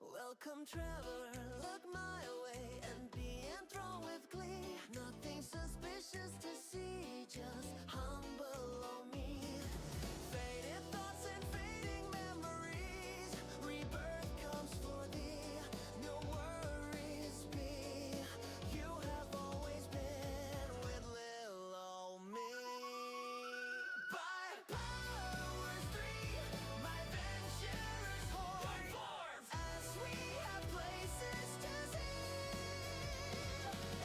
Welcome, traveler, look my way and be enthralled with glee. Nothing suspicious to see, just humble on me. Faded thoughts and fading memories. Rebirth comes for thee. No worries be. You have always been with little old me. By powers three, my venturers hoard. As we have places to see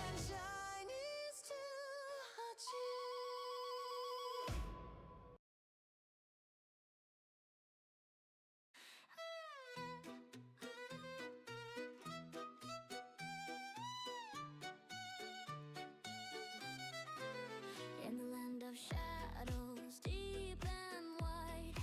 and shinies to achieve. In the land of shadows, deep and wide,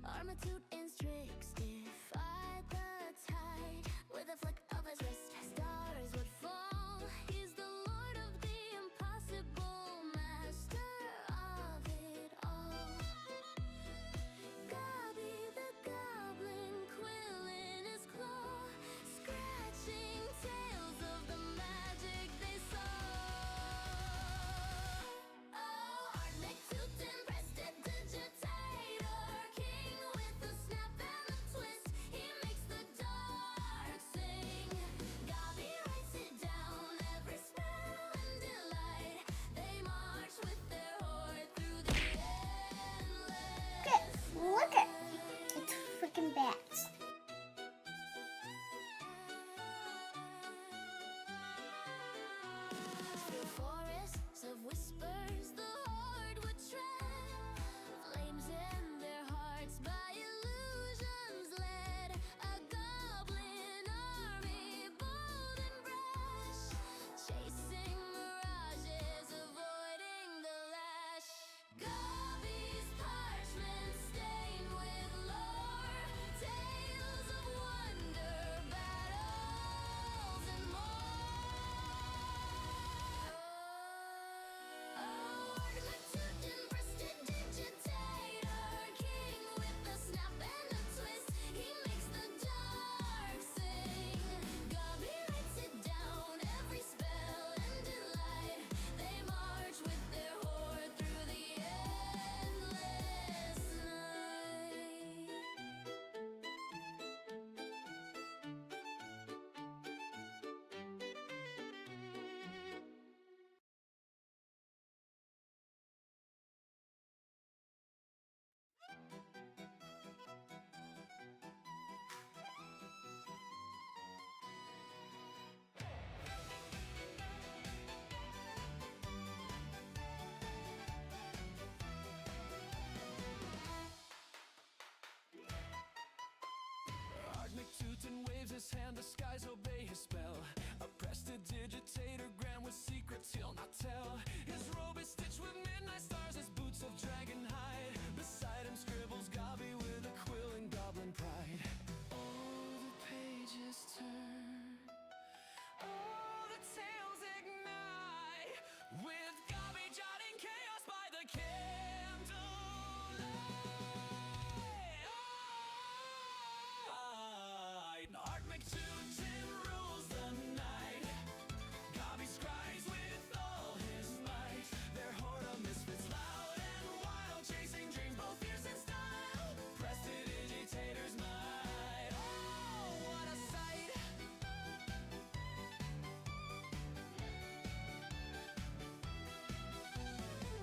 our McTuten's tricks defied the tide. With a flick of his wrist, stars would fall. He's the lord of the impossible, master of it all. Gobby the goblin, quill in his claw, scratching tales of the magic they saw. Oh, Art McTuten, prestidigitator, king with a snap and a twist. He makes the dark sing. Gobby writes it down, every spell and delight. They march with their horde through the endless Look at it's freaking bats. Through forests of whispers, the horde would tread. Flames in their hearts, by illusions led. A goblin army, bold and brash, chasing mirages, avoiding the lash. Gobby's parchment stained with lore, tales of wonder, battles, and more. Oh, Art McTuten, prestidigitator, king with a snap and a twist. He makes the dark sing. Gobby writes it down, every spell and delight. They march with their horde through the endless night. Art McTuten waves his hand, the skies obey his spell. A prestidigitator, grand with secrets he'll not tell. His robe is stitched with midnight stars, his boots of dragon hide. Beside him scribbles Gobby with a quill and goblin pride. Oh, the pages turn, oh, the tales ignite, with Gobby jotting chaos by the candlelight. Art McTuten rules the night. Gobby scribes with all his might. Their horde of misfits, loud and wild, chasing dreams both fierce and style. Prestidigitators might. Oh, what a sight!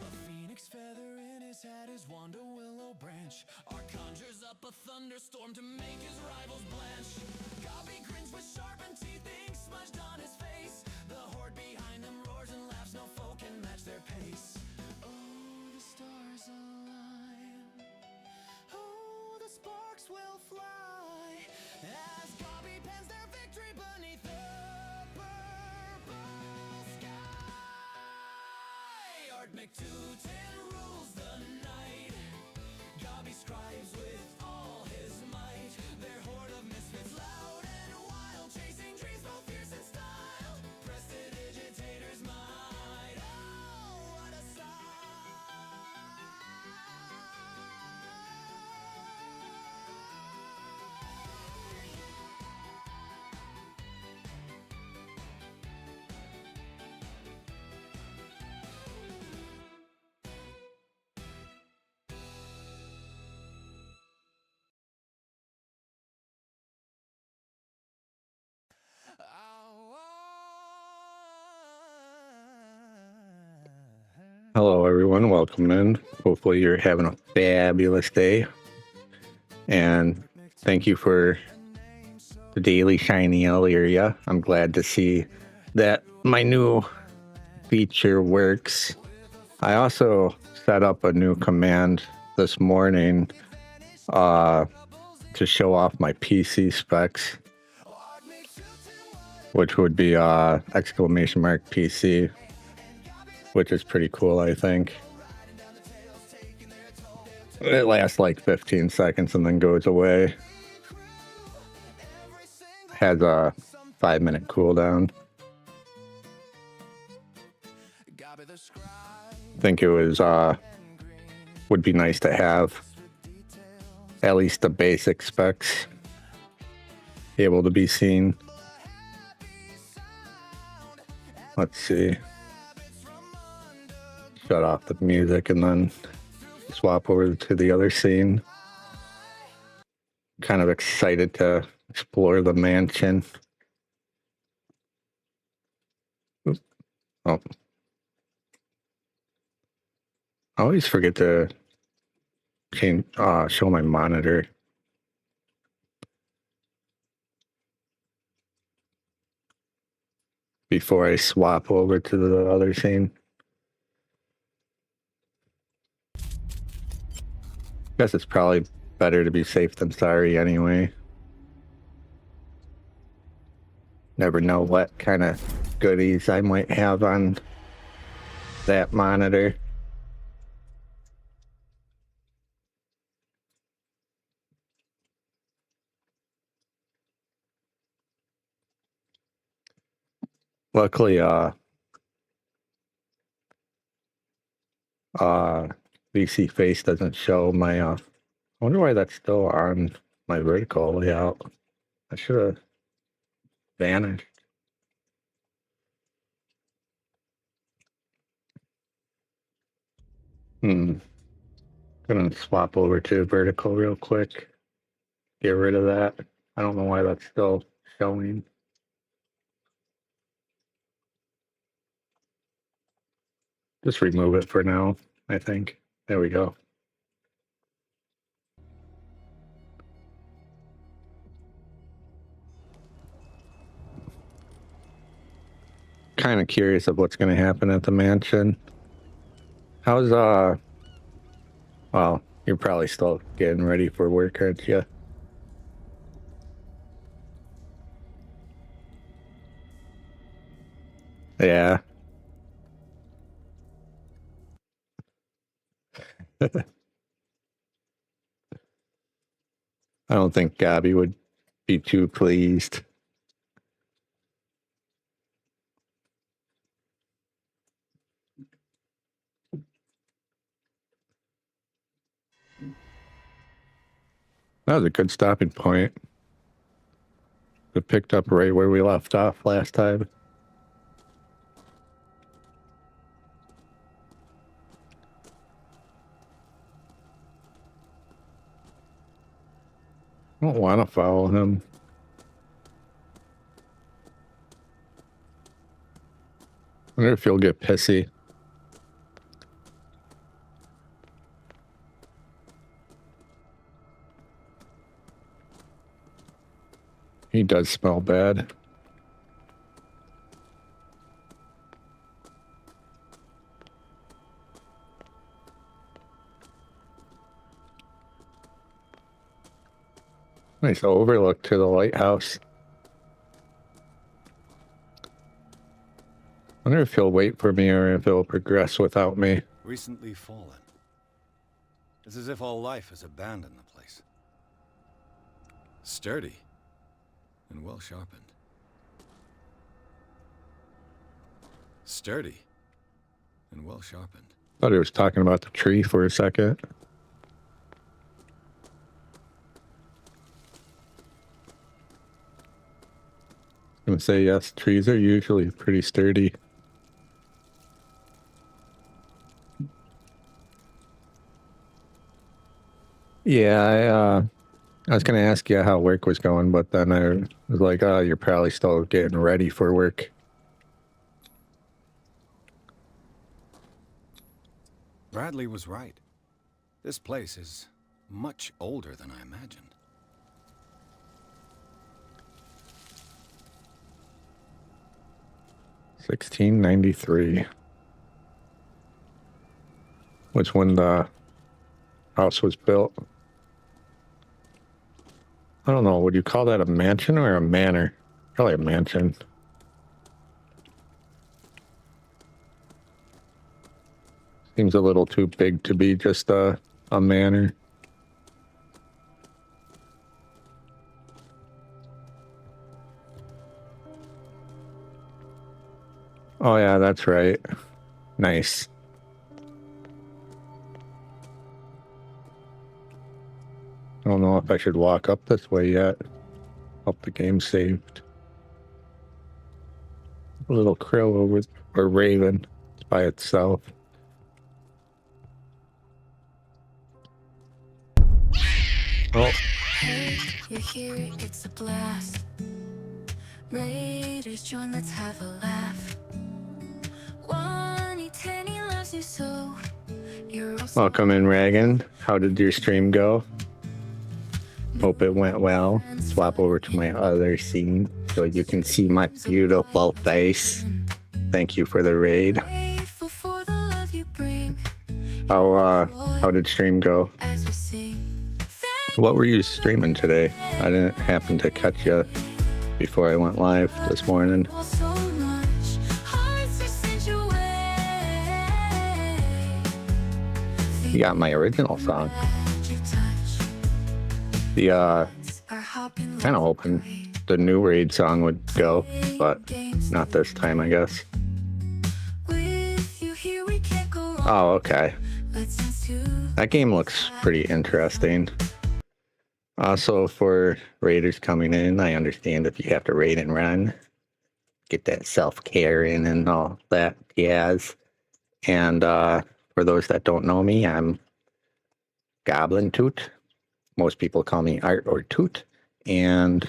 A phoenix feather in his hat, his wand a willow branch. Art conjures up a thunderstorm to make his rivals blanch. Gobby grins with sharpened teeth, ink smudged on his face. The horde behind him roars and laughs, no foe can match their pace. Oh, the stars align. Oh, the sparks will fly as Gobby pens their victory beneath the purple sky. Art McTuten rules the night. Gobby scribes with all his might. Their horde of misfits, loud and wild, chasing dreams both fierce and style. Prestidigitators might. Oh, what a sight! Hello, everyone. Welcome in. Hopefully, you're having a fabulous day. And thank you for the daily shiny area. I'm glad to see that my new feature works. I also set up a new command this morning to show off my PC specs, which would be exclamation mark PC, which is pretty cool, I think. It lasts like 15 seconds and then goes away. Has a 5-minute cooldown. I think it was would be nice to have at least the basic specs able to be seen. Let's see. Shut off the music and then swap over to the other scene. Kind of excited to explore the mansion. Oops. Oh. I always forget to change, show my monitor. Before I swap over to the other scene. Guess it's probably better to be safe than sorry anyway. Never know what kind of goodies I might have on that monitor. Luckily, VC face doesn't show my, I wonder why that's still on my vertical layout. I should have vanished. Gonna swap over to vertical real quick. Get rid of that. I don't know why that's still showing. Just remove it for now, I think. There we go. Kind of curious of what's going to happen at the mansion. How's, well, you're probably still getting ready for work, aren't you? Yeah. I don't think Gabby would be too pleased. That was a good stopping point. It picked up right where we left off last time. I don't want to follow him. I wonder if he'll get pissy. He does smell bad. Nice overlook to the lighthouse. I wonder if he'll wait for me or if he'll progress without me. Recently fallen. It's as if all life has abandoned the place. Sturdy and well sharpened. Sturdy and well sharpened. Thought he was talking about the tree for a second. I'm gonna say yes, trees are usually pretty sturdy. Yeah, I was gonna ask you how work was going, but then I was like, oh, you're probably still getting ready for work. Bradley was right. This place is much older than I imagined. $1693. Was when the house was built. I don't know. Would you call that a mansion or a manor? Probably a mansion. Seems a little too big to be just a manor. Oh yeah, that's right. Nice. I don't know if I should walk up this way yet. Hope the game saved. A little crow over, or raven, it's by itself. Oh. Hey, you're here, it's a blast. Raiders join, let's have a laugh. 1E10, he loves you so. You're also Welcome in, Reagan. How did your stream go? Hope it went well. Swap over to my other scene so you can see my beautiful face. Thank you for the raid. grateful for the love you bring. How did stream go? As we sing, What were you streaming today? I didn't happen to catch you before I went live this morning. all so much. Hearts are sent your way. You got my original song. Magic touch. The Are hopping kind of hoping the new raid song would go, but not this time, I guess. with you here, we can't go wrong. Oh, okay. Let's dance to That game looks pretty interesting. Also, for raiders coming in, I understand if you have to raid and run, get that self-care in and all that jazz. And for those that don't know me, I'm GoblinTute. Most people call me Art or Toot. And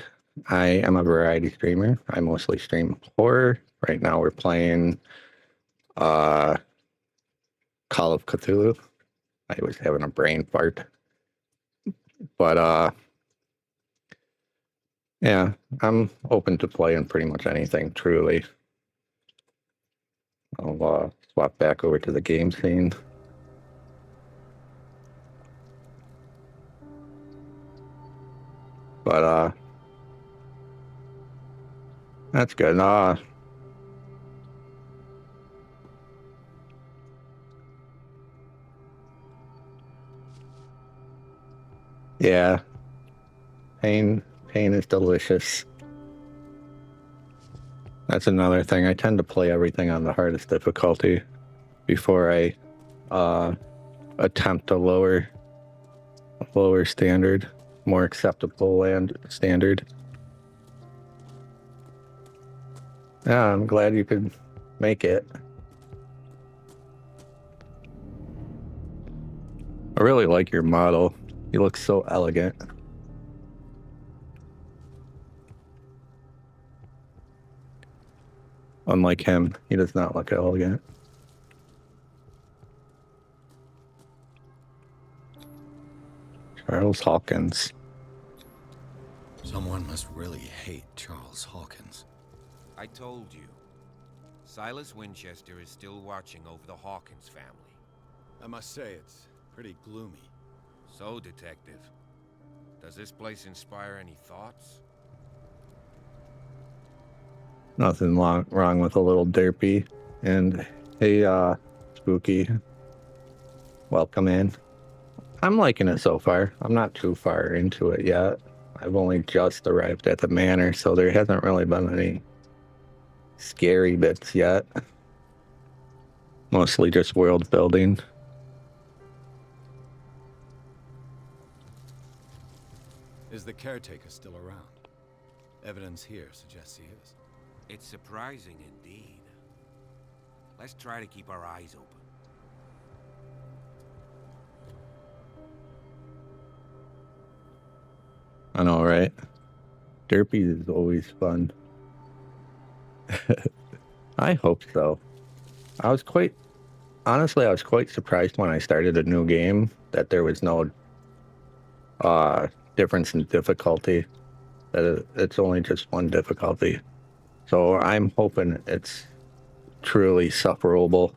I am a variety streamer. I mostly stream horror. Right now we're playing Call of Cthulhu. I was having a brain fart. But yeah, I'm open to playing pretty much anything, truly. I'll swap back over to the game scene. But that's good. Yeah, pain is delicious. That's another thing. I tend to play everything on the hardest difficulty before I attempt a lower standard, more acceptable and standard. Yeah, I'm glad you could make it. I really like your model. He looks so elegant. Unlike him, he does not look elegant. Charles Hawkins. Someone must really hate Charles Hawkins. I told you. Silas Winchester is still watching over the Hawkins family. I must say, it's pretty gloomy. So, Detective, does this place inspire any thoughts? Nothing wrong with a little derpy. And hey, Spooky, welcome in. I'm liking it so far. I'm not too far into it yet. I've only just arrived at the manor, so there hasn't really been any scary bits yet. Mostly just world building. Is the caretaker still around? Evidence here suggests he is. It's surprising indeed. Let's try to keep our eyes open. I know, right? Derpy is always fun. I hope so. I was quite honestly, I was quite surprised when I started a new game that there was no difference in difficulty. That it's only just one difficulty. So I'm hoping it's truly sufferable.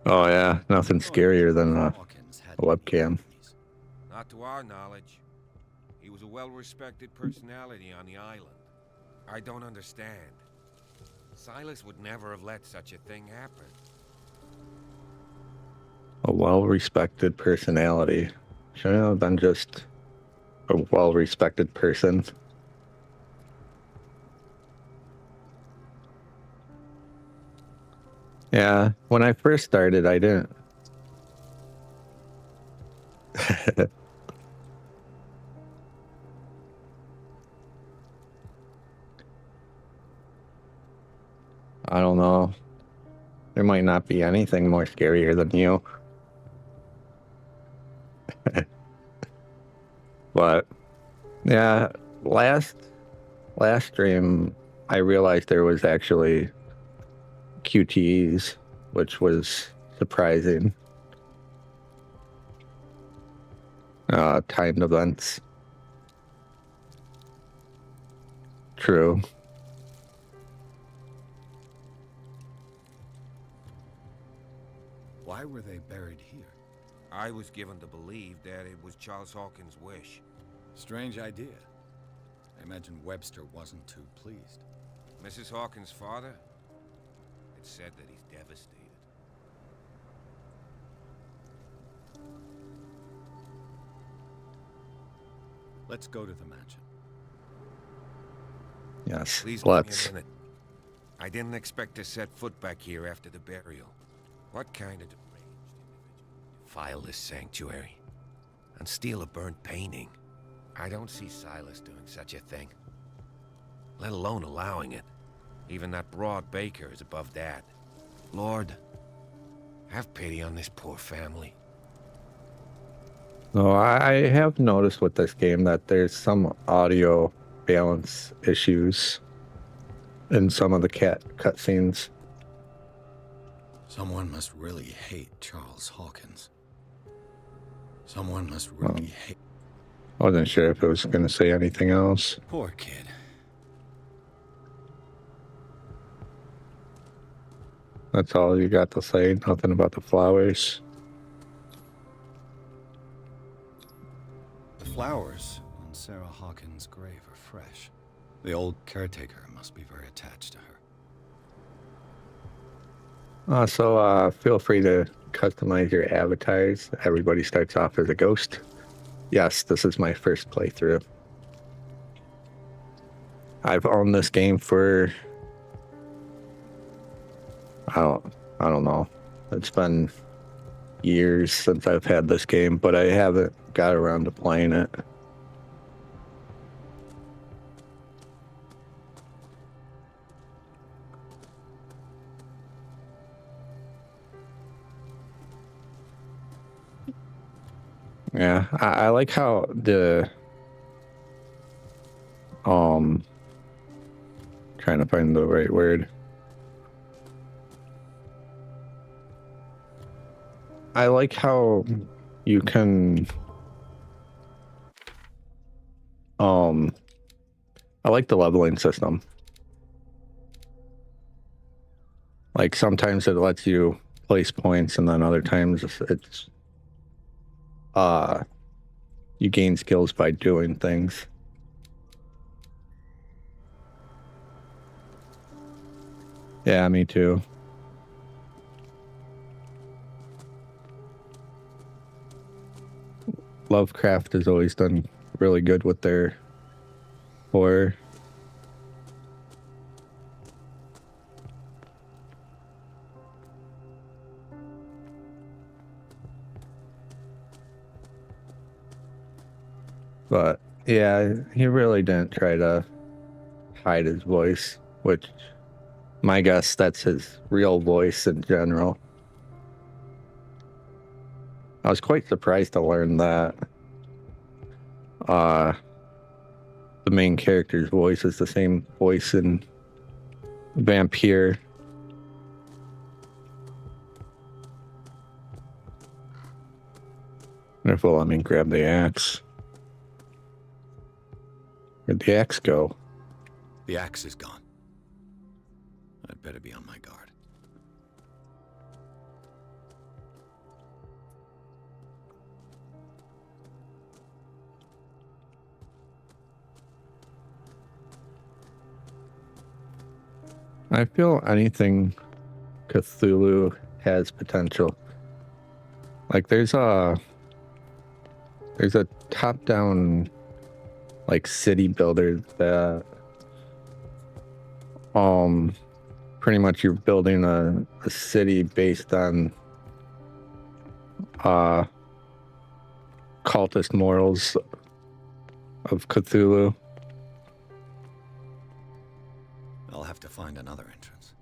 Oh yeah, nothing scarier than a Hawkins had webcam. enemies. Not to our knowledge. He was a well-respected personality on the island. I don't understand. Silus would never have let such a thing happen. A well-respected personality. Shouldn't have been just a well-respected person. Yeah, when I first started, I didn't. I don't know. There might not be anything more scarier than you. But yeah, last stream, I realized there was actually QTEs, which was surprising. Timed events. True. Why were they buried here? I was given to believe that it was Charles Hawkins' wish. Strange idea. I imagine Webster wasn't too pleased. Mrs. Hawkins' father? It's said that he's devastated. Let's go to the mansion. Yes, Please give me let's. a minute. I didn't expect to set foot back here after the burial. What kind of deranged individual would defile this sanctuary and steal a burnt painting? I don't see Silus doing such a thing, let alone allowing it. Even that broad baker is above that. Lord, have pity on this poor family. No, I have noticed with this game that there's some audio balance issues in some of the cutscenes. Someone must really hate Charles Hawkins. Someone must really hate... I wasn't sure if it was going to say anything else. Poor kid. That's all you got to say? Nothing about the flowers? The flowers on Sarah Hawkins' grave are fresh. The old caretaker must be very attached to her. So feel free to customize your avatars. Everybody starts off as a ghost. Yes, this is my first playthrough. I've owned this game for... I don't know. It's been years since I've had this game, but I haven't got around to playing it. Yeah, I like how the trying to find the right word. I like how you can I like the leveling system. Like sometimes it lets you place points and then other times it's you gain skills by doing things. Yeah, me too. Lovecraft has always done really good with their horror. But yeah, he really didn't try to hide his voice, which my guess that's his real voice in general. I was quite surprised to learn that. the main character's voice is the same voice in Vampire. And if we'll let me grab the axe. Where'd the axe go? The axe is gone. I'd better be on my guard. I feel anything Cthulhu has potential. Like there's a top-down like city builder that pretty much you're building a city based on cultist morals of Cthulhu. I'll have to find another entrance.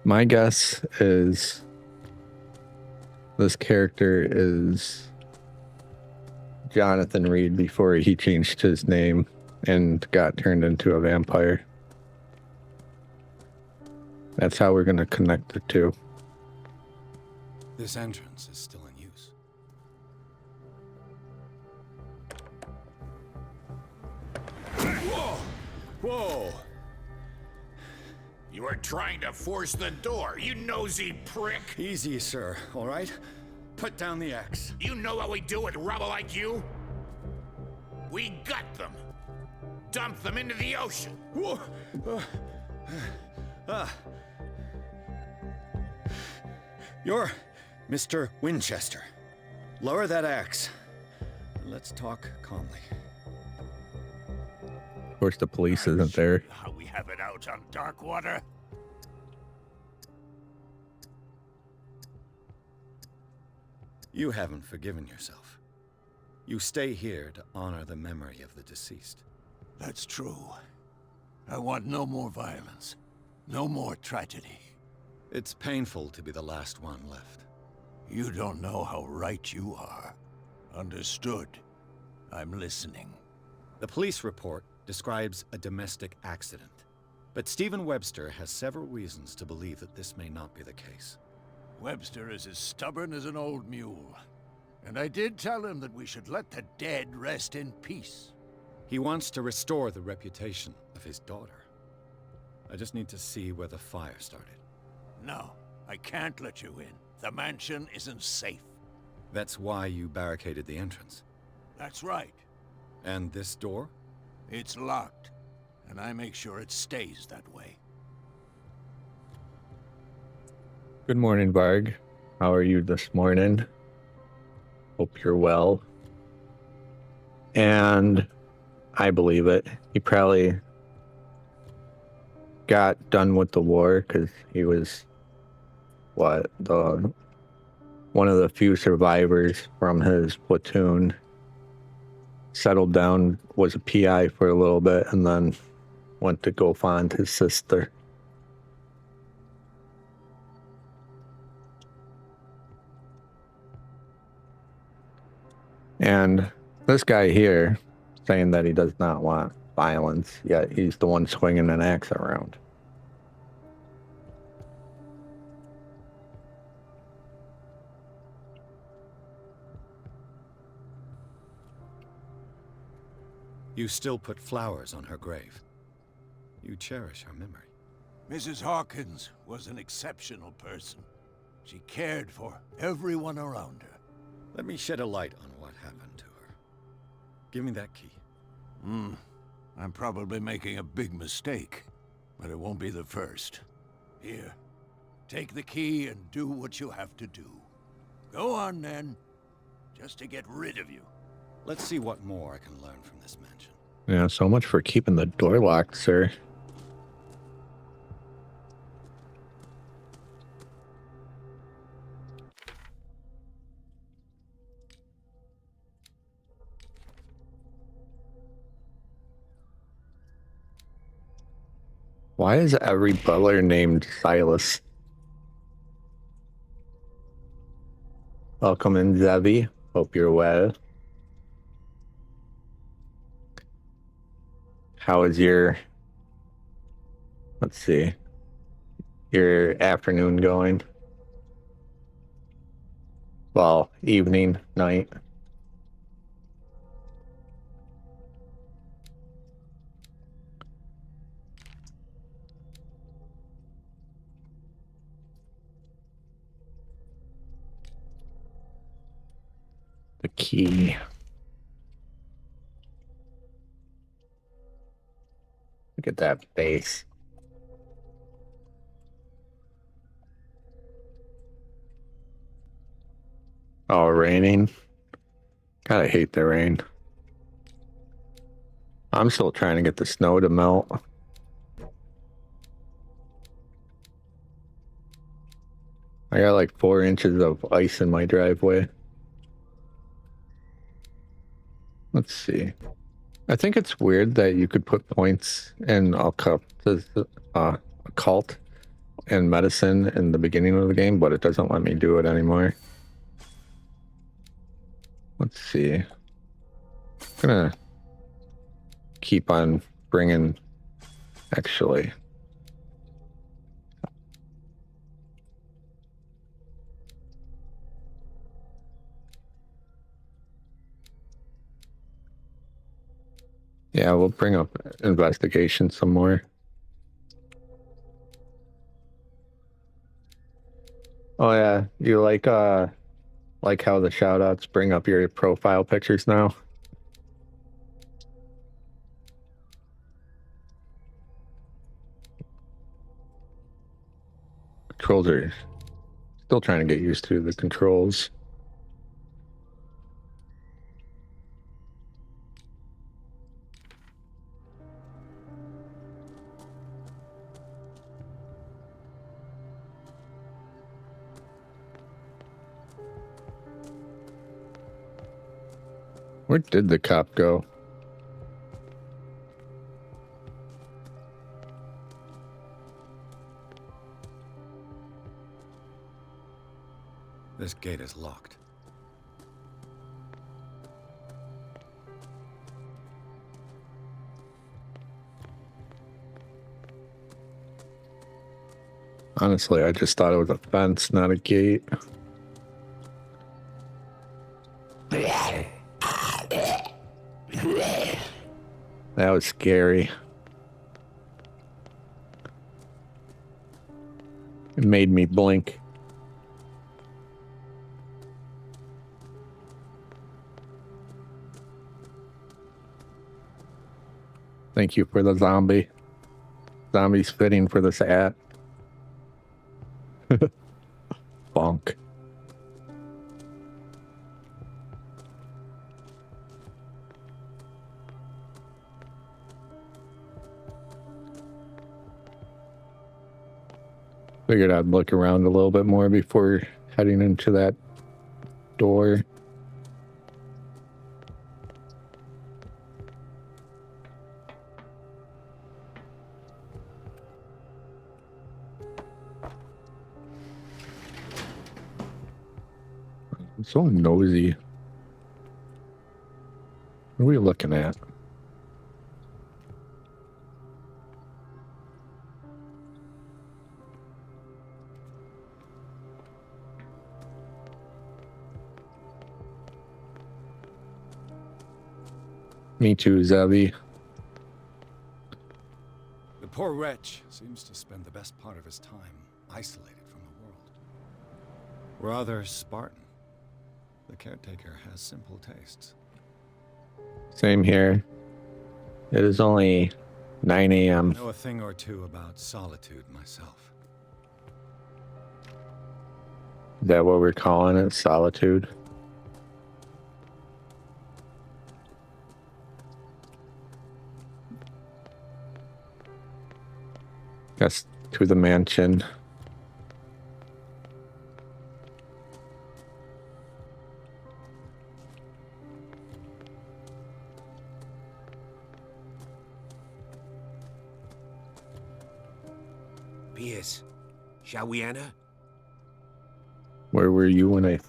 My guess is this character is Jonathan Reed before he changed his name and got turned into a vampire. That's how we're going to connect the two. This entrance is still in use. Whoa! Whoa! You are trying to force the door, you nosy prick! Easy, sir, all right? Put down the axe. You know what we do with rubble like you? We gut them. Dump them into the ocean. Whoa! You're Mr. Winchester. Lower that axe. Let's talk calmly. Of course, the police isn't there. How we have it out on dark water? You haven't forgiven yourself. You stay here to honor the memory of the deceased. That's true. I want no more violence. No more tragedy. It's painful to be the last one left. You don't know how right you are. Understood. I'm listening. The police report describes a domestic accident, but Stephen Webster has several reasons to believe that this may not be the case. Webster is as stubborn as an old mule. And I did tell him that we should let the dead rest in peace. He wants to restore the reputation of his daughter. I just need to see where the fire started. No, I can't let you in. The mansion isn't safe. That's why you barricaded the entrance. That's right. And this door? It's locked, and I make sure it stays that way. Good morning, Varg. How are you this morning? Hope you're well. And I believe it. He probably got done with the war because he was one of the few survivors from his platoon. Settled down, was a PI for a little bit, and then went to go find his sister. And this guy here, saying that he does not want violence, yet he's the one swinging an axe around. You still put flowers on her grave. You cherish her memory. Mrs. Hawkins was an exceptional person. She cared for everyone around her. Let me shed a light on what happened to her. Give me that key. I'm probably making a big mistake, but it won't be the first. Here, take the key and do what you have to do. Go on, then. Just to get rid of you. Let's see what more I can learn from this mansion. Yeah, so much for keeping the door locked, sir. Why is every butler named Silus? Welcome in, Zevi. Hope you're well. How is your, let's see, your afternoon going? Well, evening, night. The key. Look at that face. Oh, raining. God, I hate the rain. I'm still trying to get the snow to melt. I got like 4 inches of ice in my driveway. Let's see. I think it's weird that you could put points in occult and medicine in the beginning of the game, but it doesn't let me do it anymore. Let's see. I'm gonna keep on bringing, actually. Yeah, we'll bring up investigation some more. Oh yeah, you like how the shoutouts bring up your profile pictures now? Controls are still trying to get used to the controls. Where did the cop go? This gate is locked. Honestly, I just thought it was a fence, not a gate. That was scary. It made me blink. Thank you for the zombie. Zombie's fitting for this ad. Bonk. Figured I'd look around a little bit more before heading into that door. I'm so nosy. What are we looking at? Me too, Zevi. The poor wretch seems to spend the best part of his time isolated from the world. Rather Spartan. The caretaker has simple tastes. Same here. It is only 9 a.m. I know a thing or two about solitude myself. Is that what we're calling it? Solitude? Guess to the mansion. Pierce, shall we enter? Where were you when I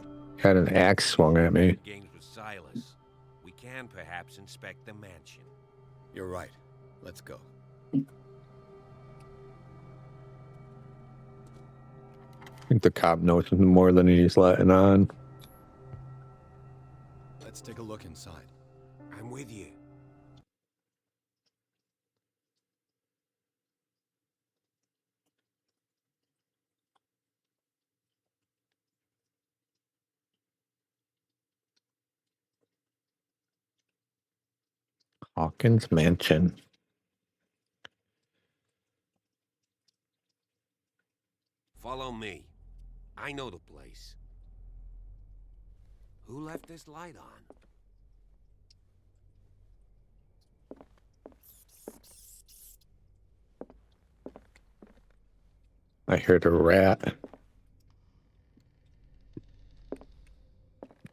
Had an axe swung at me. Games with Silus. We can perhaps inspect the mansion. You're right. Let's go. I think the cop knows more than he's letting on. Let's take a look inside. I'm with you. Hawkins Mansion. Follow me. I know the place. Who left this light on? I heard a rat.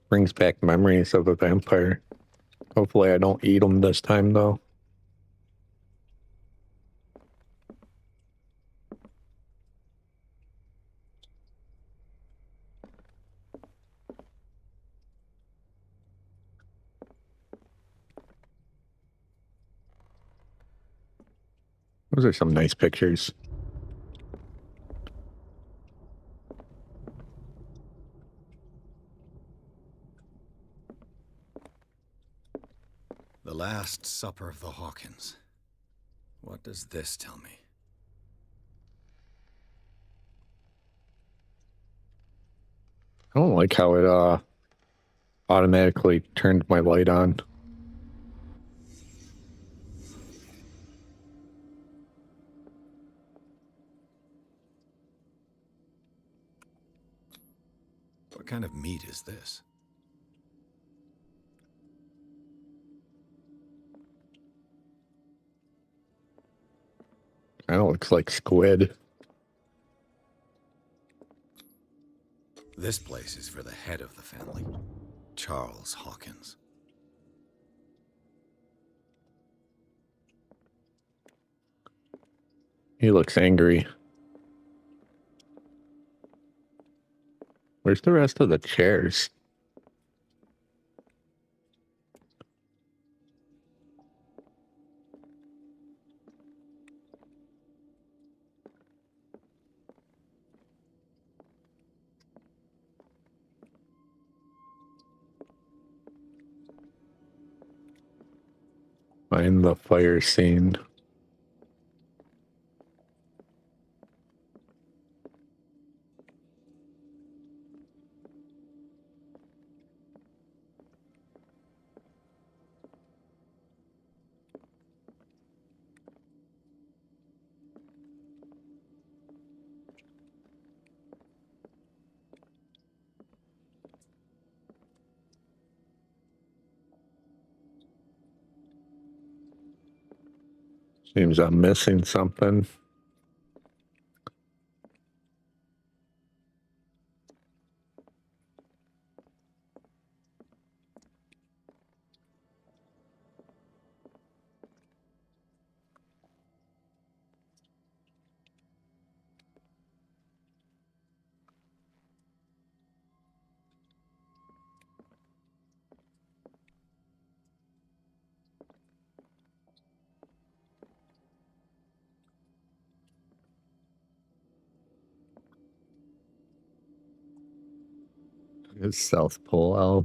Brings back memories of a vampire. Hopefully I don't eat him this time, though. Those are some nice pictures. The Last Supper of the Hawkins. What does this tell me? I don't like how it automatically turned my light on. What kind of meat is this? I don't looks like squid. This place is for the head of the family, Charles Hawkins. He looks angry. Where's the rest of the chairs? Find the fire scene. Seems I'm missing something. It's South Pole Elf.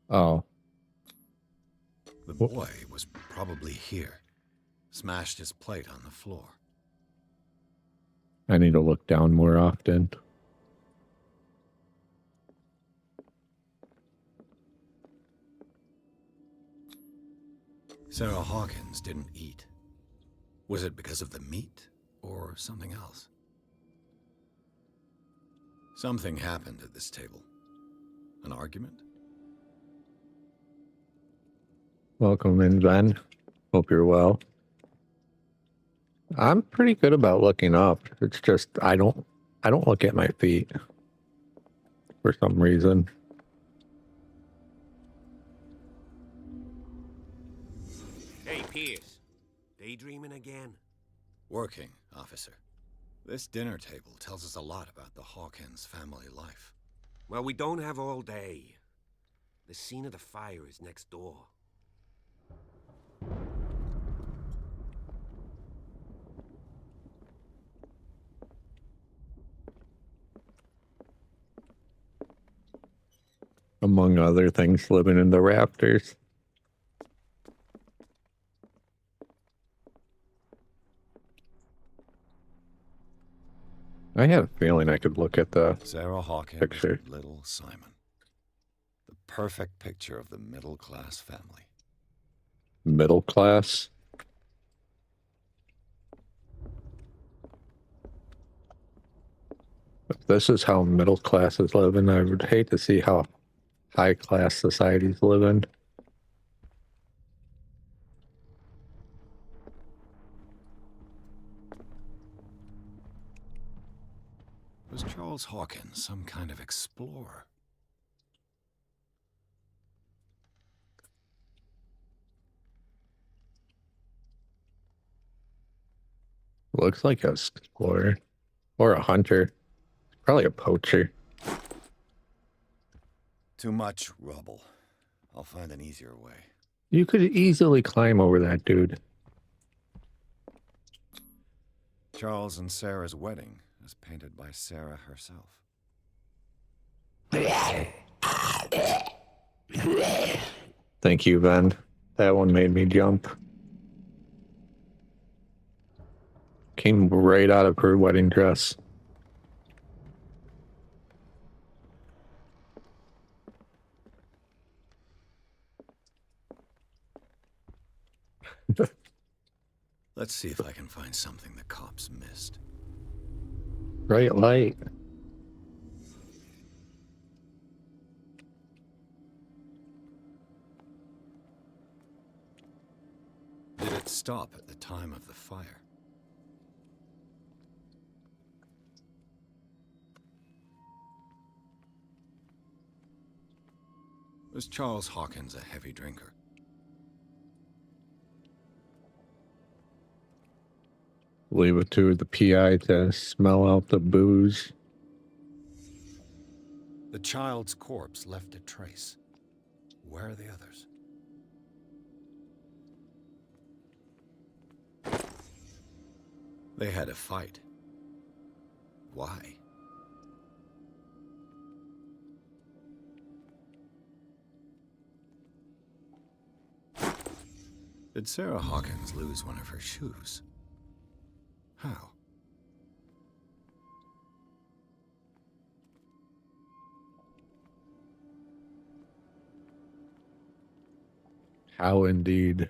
Oh. The boy was probably here. Smashed his plate on the floor. I need to look down more often. Sarah Hawkins didn't eat. Was it because of the meat or something else? Something happened at this table. An argument? Welcome in, Ben. Hope you're well. I'm pretty good about looking up. It's just I don't look at my feet for some reason. Hey, Pierce. Daydreaming again? Working, officer. This dinner table tells us a lot about the Hawkins family life. Well, we don't have all day. The scene of the fire is next door. Among other things, living in the rafters. I had a feeling I could look at the Sarah Hawkins picture. and little Simon. The perfect picture of the middle-class family. Middle class. If this is how middle class is living, I would hate to see how high class society's living. Was Charles Hawkins some kind of explorer? Looks like a explorer or a hunter. Probably a poacher. Too much rubble. I'll find an easier way. You could easily climb over that dude. Charles and Sarah's wedding is painted by Sarah herself. Thank you, Ben. That one made me jump. Came right out of her wedding dress. Let's see if I can find something the cops missed. Bright light. Did it stop at the time of the fire? Was Charles Hawkins a heavy drinker? Leave it to the PI to smell out the booze. The child's corpse left a trace. Where are the others? They had a fight. Why? Did Sarah Hawkins lose one of her shoes? How? How indeed.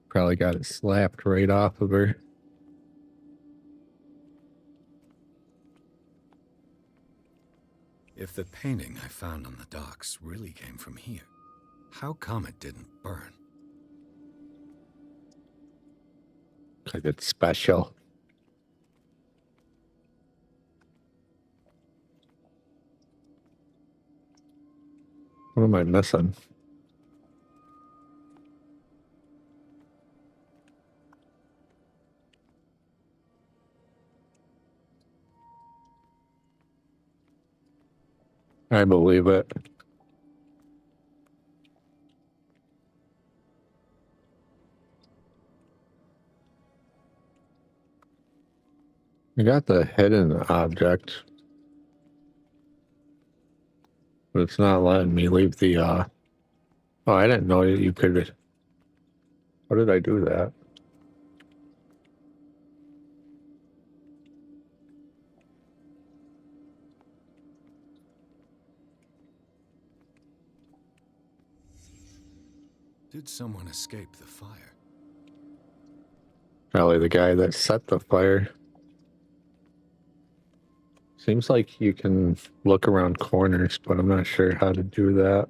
Probably got it slapped right off of her. If the painting I found on the docks really came from here, how come it didn't burn? 'Cause it's special. What am I missing? I believe it. I got the hidden object, but it's not letting me leave the, Oh, I didn't know that you could... How did I do that? Did someone escape the fire? Probably the guy that set the fire. Seems like you can look around corners, but I'm not sure how to do that.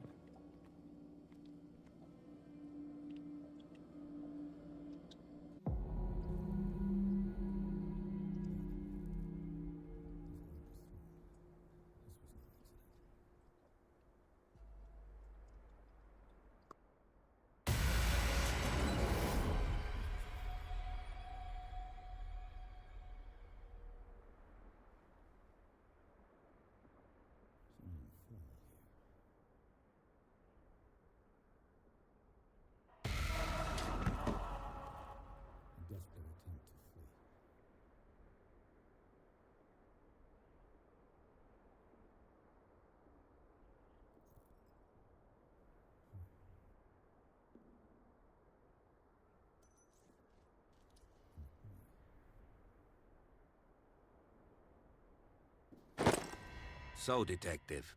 So, Detective,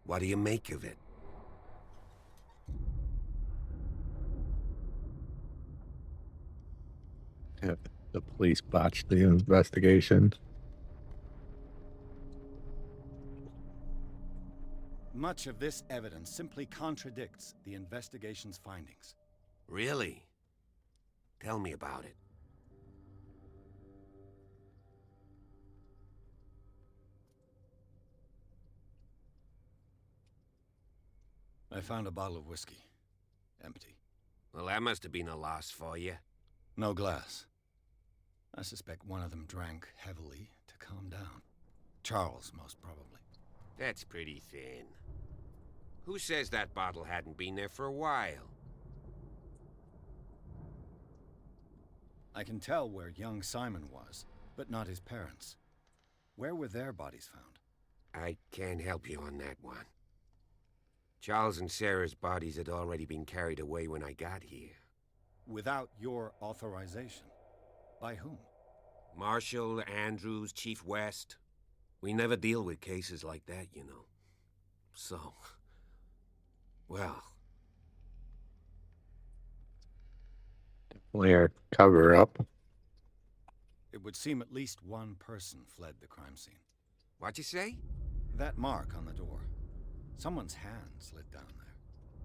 what do you make of it? Yeah, the police botched the investigation. Much of this evidence simply contradicts the investigation's findings. Really? Tell me about it. I found a bottle of whiskey. Empty. Well, that must have been a loss for you. No glass. I suspect one of them drank heavily to calm down. Charles, most probably. That's pretty thin. Who says that bottle hadn't been there for a while? I can tell where young Simon was, but not his parents. Where were their bodies found? I can't help you on that one. Charles and Sarah's bodies had already been carried away when I got here. Without your authorization. By whom? Marshall, Andrews, Chief West. We never deal with cases like that, you know. So... well... Definitely our cover up. It would seem at least one person fled the crime scene. What'd you say? That mark on the door. Someone's hand slid down there.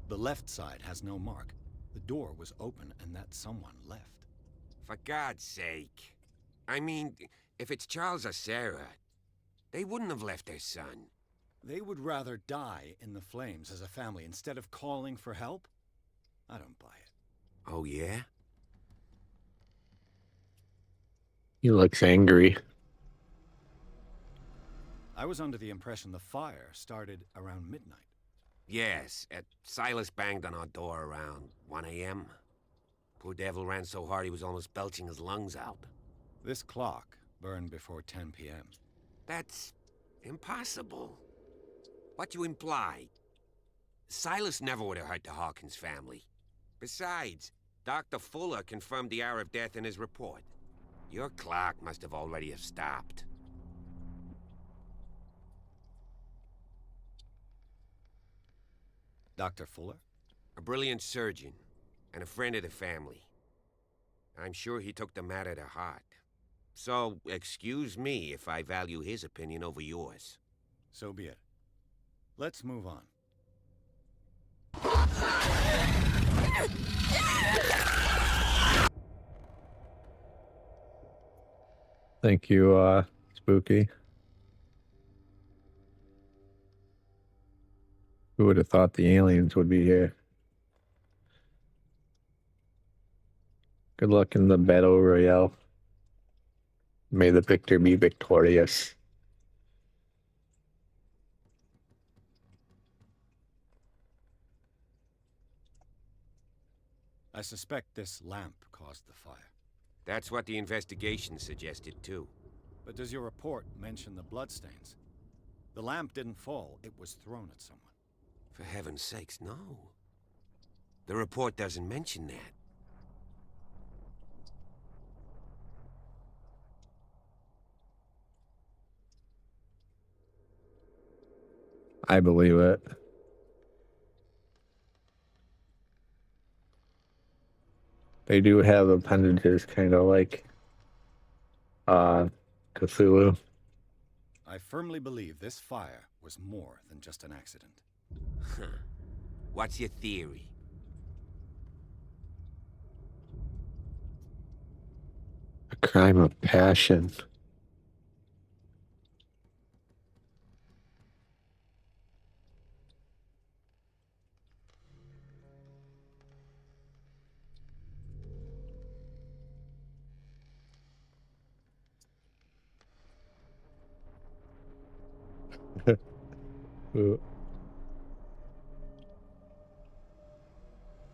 The left side has no mark. The door was open and that someone left. For God's sake. I mean, if it's Charles or Sarah, they wouldn't have left their son. They would rather die in the flames as a family instead of calling for help? I don't buy it. Oh, yeah? He looks angry. I was under the impression the fire started around midnight. Yes, Silus banged on our door around 1 a.m. Poor devil ran so hard he was almost belching his lungs out. This clock burned before 10 p.m. That's impossible. What you imply? Silus never would have hurt the Hawkins family. Besides, Dr. Fuller confirmed the hour of death in his report. Your clock must have already have stopped. Dr. Fuller? A brilliant surgeon, and a friend of the family. I'm sure he took the matter to heart. So, excuse me if I value his opinion over yours. So be it. Let's move on. Thank you, Spooky. Who would have thought the aliens would be here? Good luck in the battle royale. May the victor be victorious. I suspect this lamp caused the fire. That's what the investigation suggested, too. But does your report mention the bloodstains? The lamp didn't fall, it was thrown at someone. For heaven's sakes, no. The report doesn't mention that. I believe it. They do have appendages kind of like Cthulhu. I firmly believe this fire was more than just an accident. What's your theory? A crime of passion.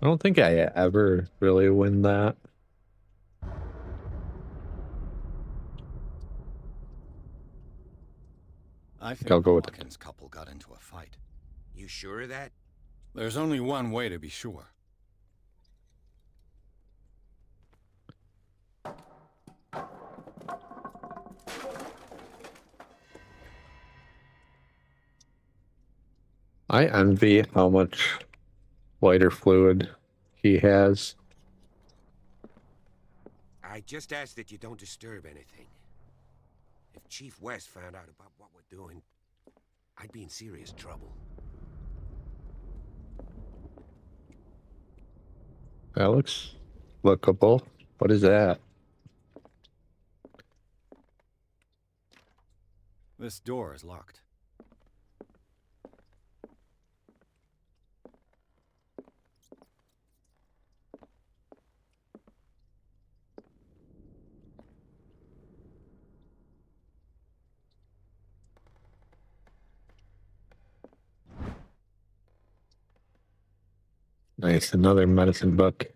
I don't think I ever really win that. I think I'll the go with Hawkins couple got into a fight. You sure of that? There's only one way to be sure. I envy how much lighter fluid he has. I just ask that you don't disturb anything. If Chief West found out about what we're doing, I'd be in serious trouble. That looks lookable. What is that? This door is locked. Nice, another medicine book.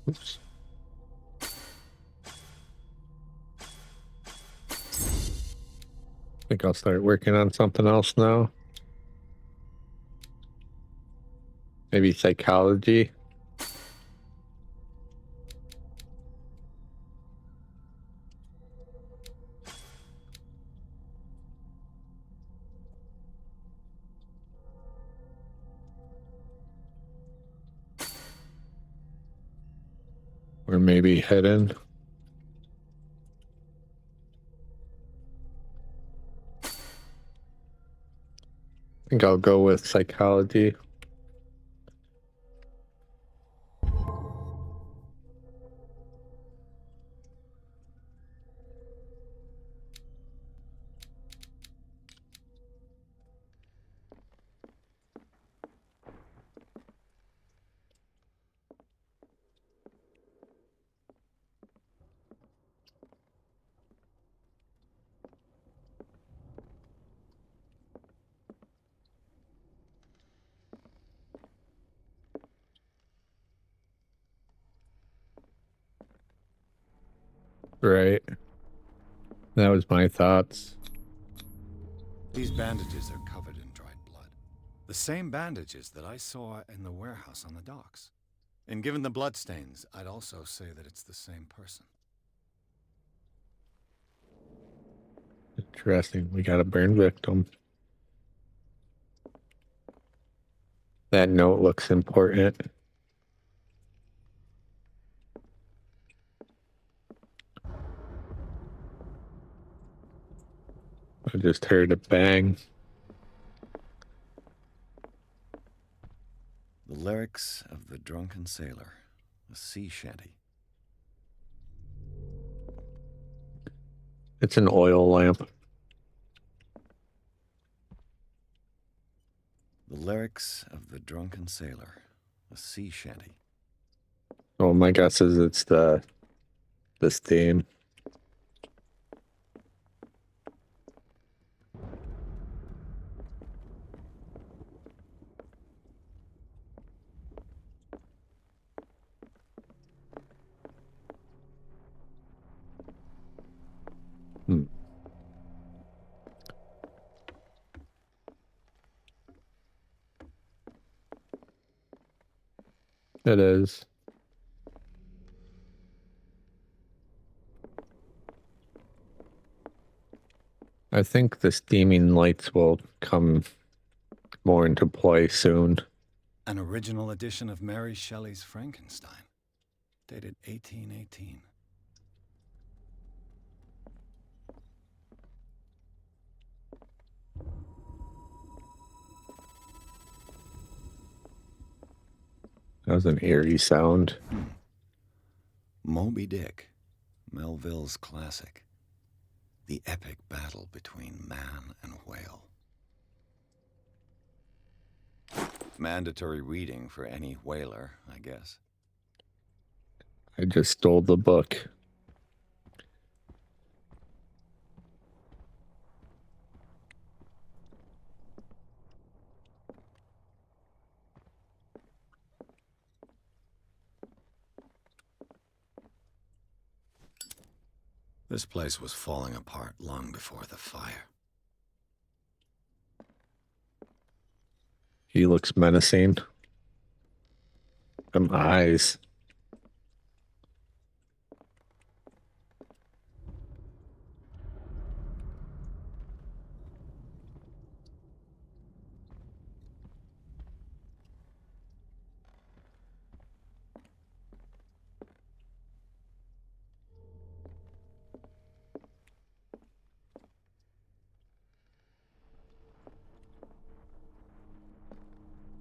Oops. I think I'll start working on something else now. Maybe psychology. Or maybe hidden. I think I'll go with psychology. Right. That was my thoughts. These bandages are covered in dried blood. The same bandages that I saw in the warehouse on the docks. And given the bloodstains, I'd also say that it's the same person. Interesting. We got a burn victim. That note looks important. I just heard a bang. The lyrics of the drunken sailor, a sea shanty. It's an oil lamp. The lyrics of the drunken sailor, a sea shanty. Oh, my guess is it's this theme. It is. I think the steaming lights will come more into play soon. An original edition of Mary Shelley's Frankenstein, dated 1818. That was an eerie sound. Moby Dick, Melville's classic. The epic battle between man and whale. Mandatory reading for any whaler, I guess. I just stole the book. This place was falling apart long before the fire. He looks menacing. Them eyes.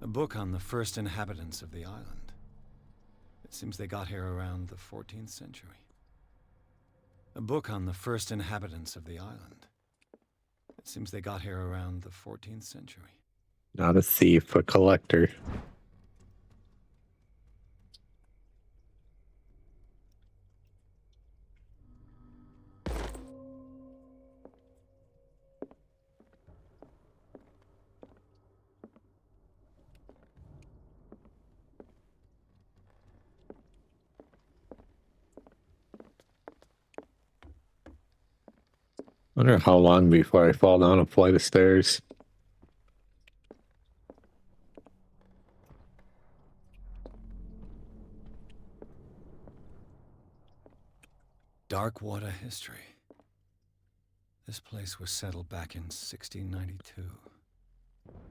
A book on the first inhabitants of the island. It seems they got here around the 14th century. A book on the first inhabitants of the island. It seems they got here around the 14th century. Not a thief, a collector. Wonder how long before I fall down a flight of stairs. Darkwater history. This place was settled back in 1692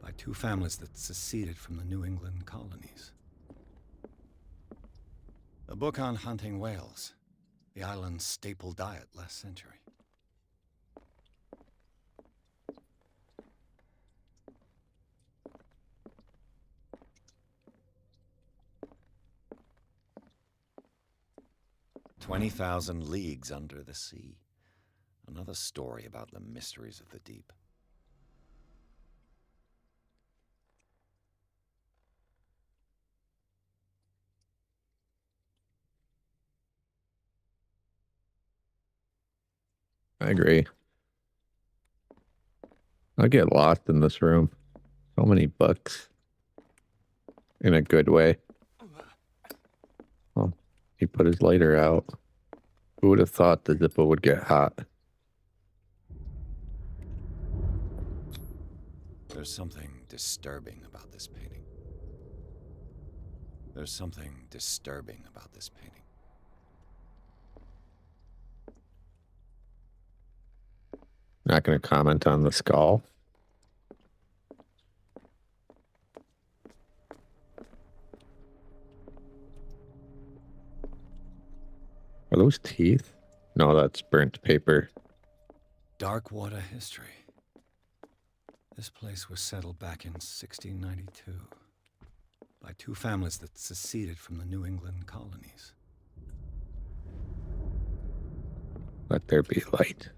by two families that seceded from the New England colonies. A book on hunting whales, the island's staple diet last century. "20,000 Leagues Under the Sea. Another story about the mysteries of the deep." I agree. I get lost in this room. So many books. In a good way. Oh, he put his lighter out. Who would have thought the Zippo would get hot? There's something disturbing about this painting. There's something disturbing about this painting. Not going to comment on the skull. Are those teeth? No, that's burnt paper. Darkwater history. This place was settled back in 1692 by two families that seceded from the New England colonies. Let there be light.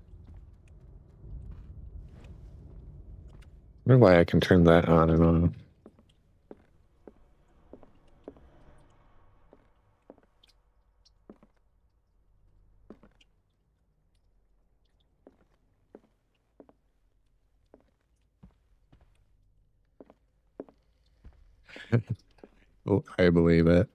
I wonder why I can turn that on and on. Oh, I believe it.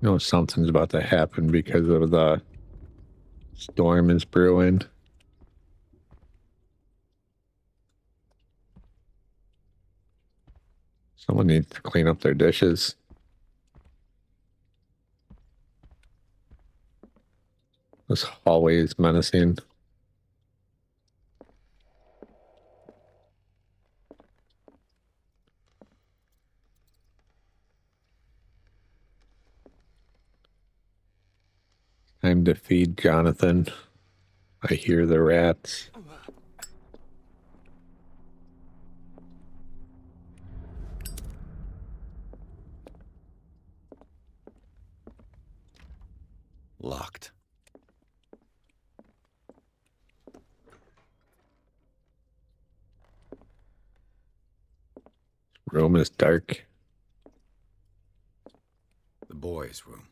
You know something's about to happen because of the storm is brewing. Someone needs to clean up their dishes. This hallway is menacing. Time to feed Jonathan. I hear the rats. Locked. Room is dark. The boys' room.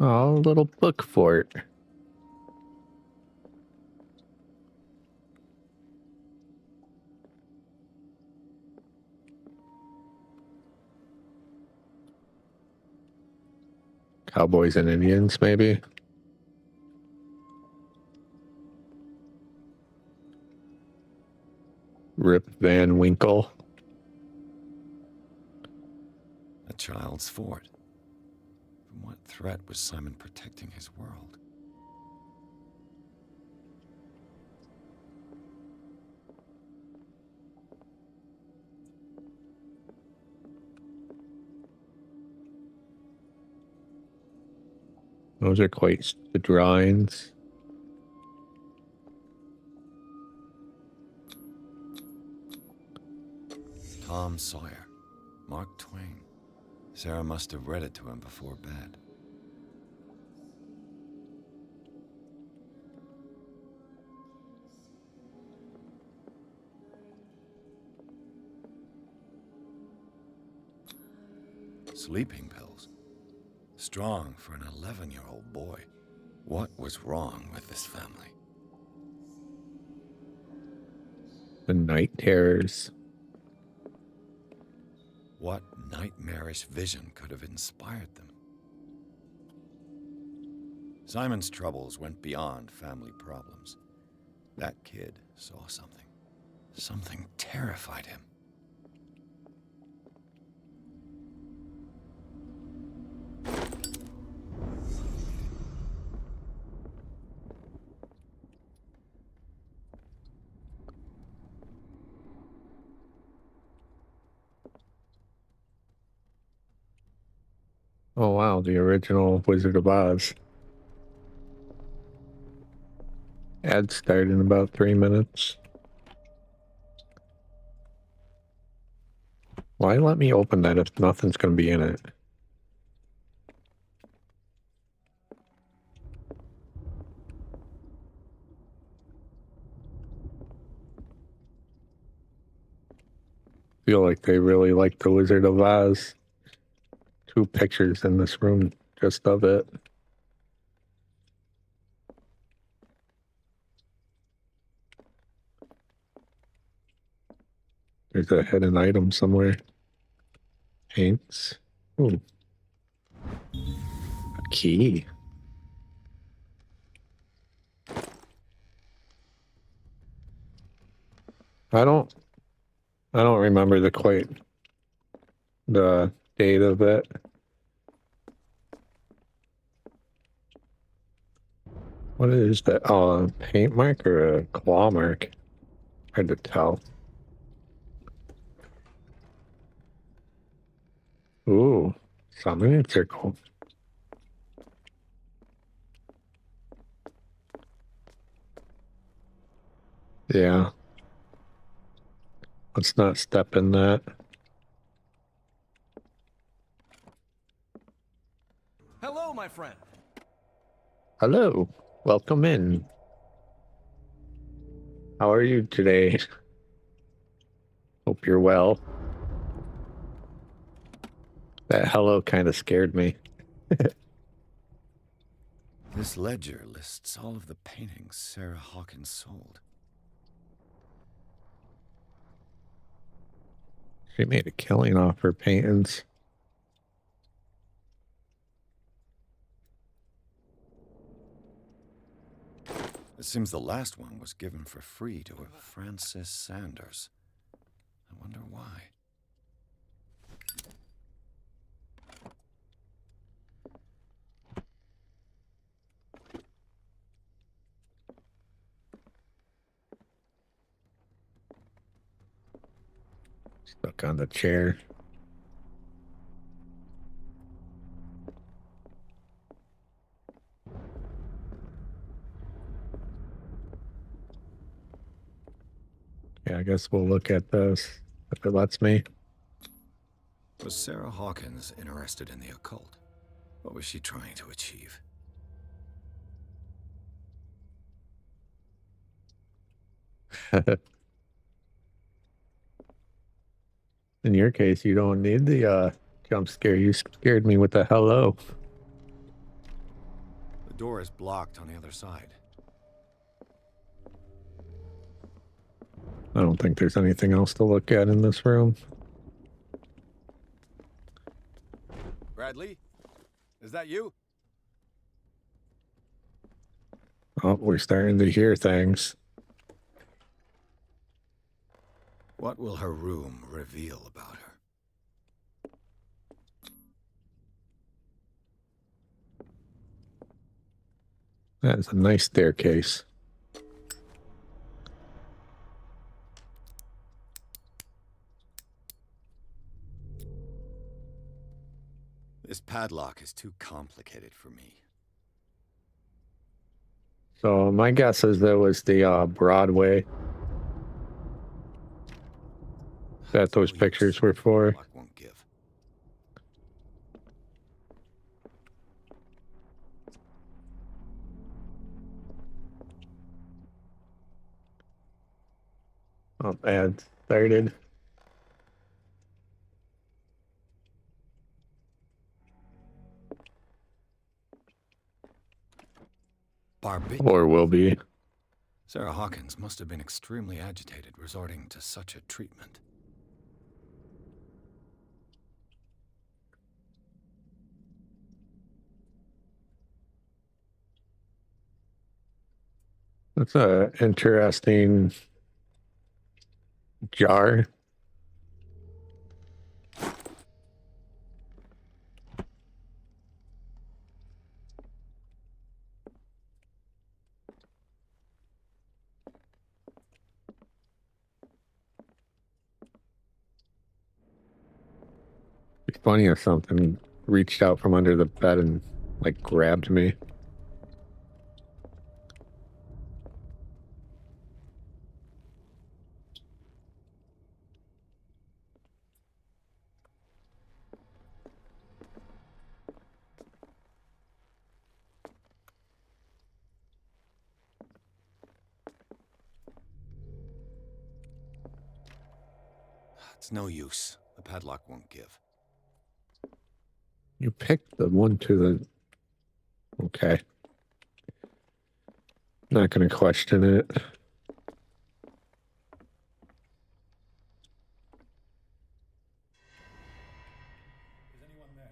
Oh, a little book fort. Cowboys and Indians, maybe. Rip Van Winkle. A child's fort. From what threat was Simon protecting his world? Those are quite the drawings. Tom Sawyer. Mark Twain. Sarah must have read it to him before bed. Sleeping pills. Strong for an 11-year-old boy. What was wrong with this family? The Night Terrors. What nightmarish vision could have inspired them? Simon's troubles went beyond family problems. That kid saw something. Something terrified him. Oh wow, the original Wizard of Oz. Ad start in about 3 minutes. Why let me open that if nothing's going to be in it? Feel like they really like the Wizard of Oz. 2 pictures in this room just of it. There's a hidden item somewhere. Paints. Ooh. A key. I don't remember the date of it. What is that? Oh, a paint mark or a claw mark? Hard to tell. Ooh, summoning circle. Yeah. Let's not step in that. Hello, my friend. Hello. Welcome in. How are you today? Hope you're well. That hello kind of scared me. This ledger lists all of the paintings Sarah Hawkins sold. She made a killing off her paintings. It seems the last one was given for free to a Francis Sanders. I wonder why. Stuck on the chair. Yeah, I guess we'll look at this if it lets me. Was Sarah Hawkins interested in the occult? What was she trying to achieve? In your case, you don't need the jump scare. You scared me with a hello. The door is blocked on the other side. I don't think there's anything else to look at in this room. Bradley? Is that you? Oh, we're starting to hear things. What will her room reveal about her? That's a nice staircase. This padlock is too complicated for me. So my guess is that was the Broadway that those pictures were for. Padlock won't give. Oh, ad started. Barbaric. Or will be. Sarah Hawkins must have been extremely agitated resorting to such a treatment. That's a interesting jar. It's funny if something reached out from under the bed and like grabbed me. It's no use. The padlock won't give. You picked the one to the... Okay. Not going to question it. Is anyone there?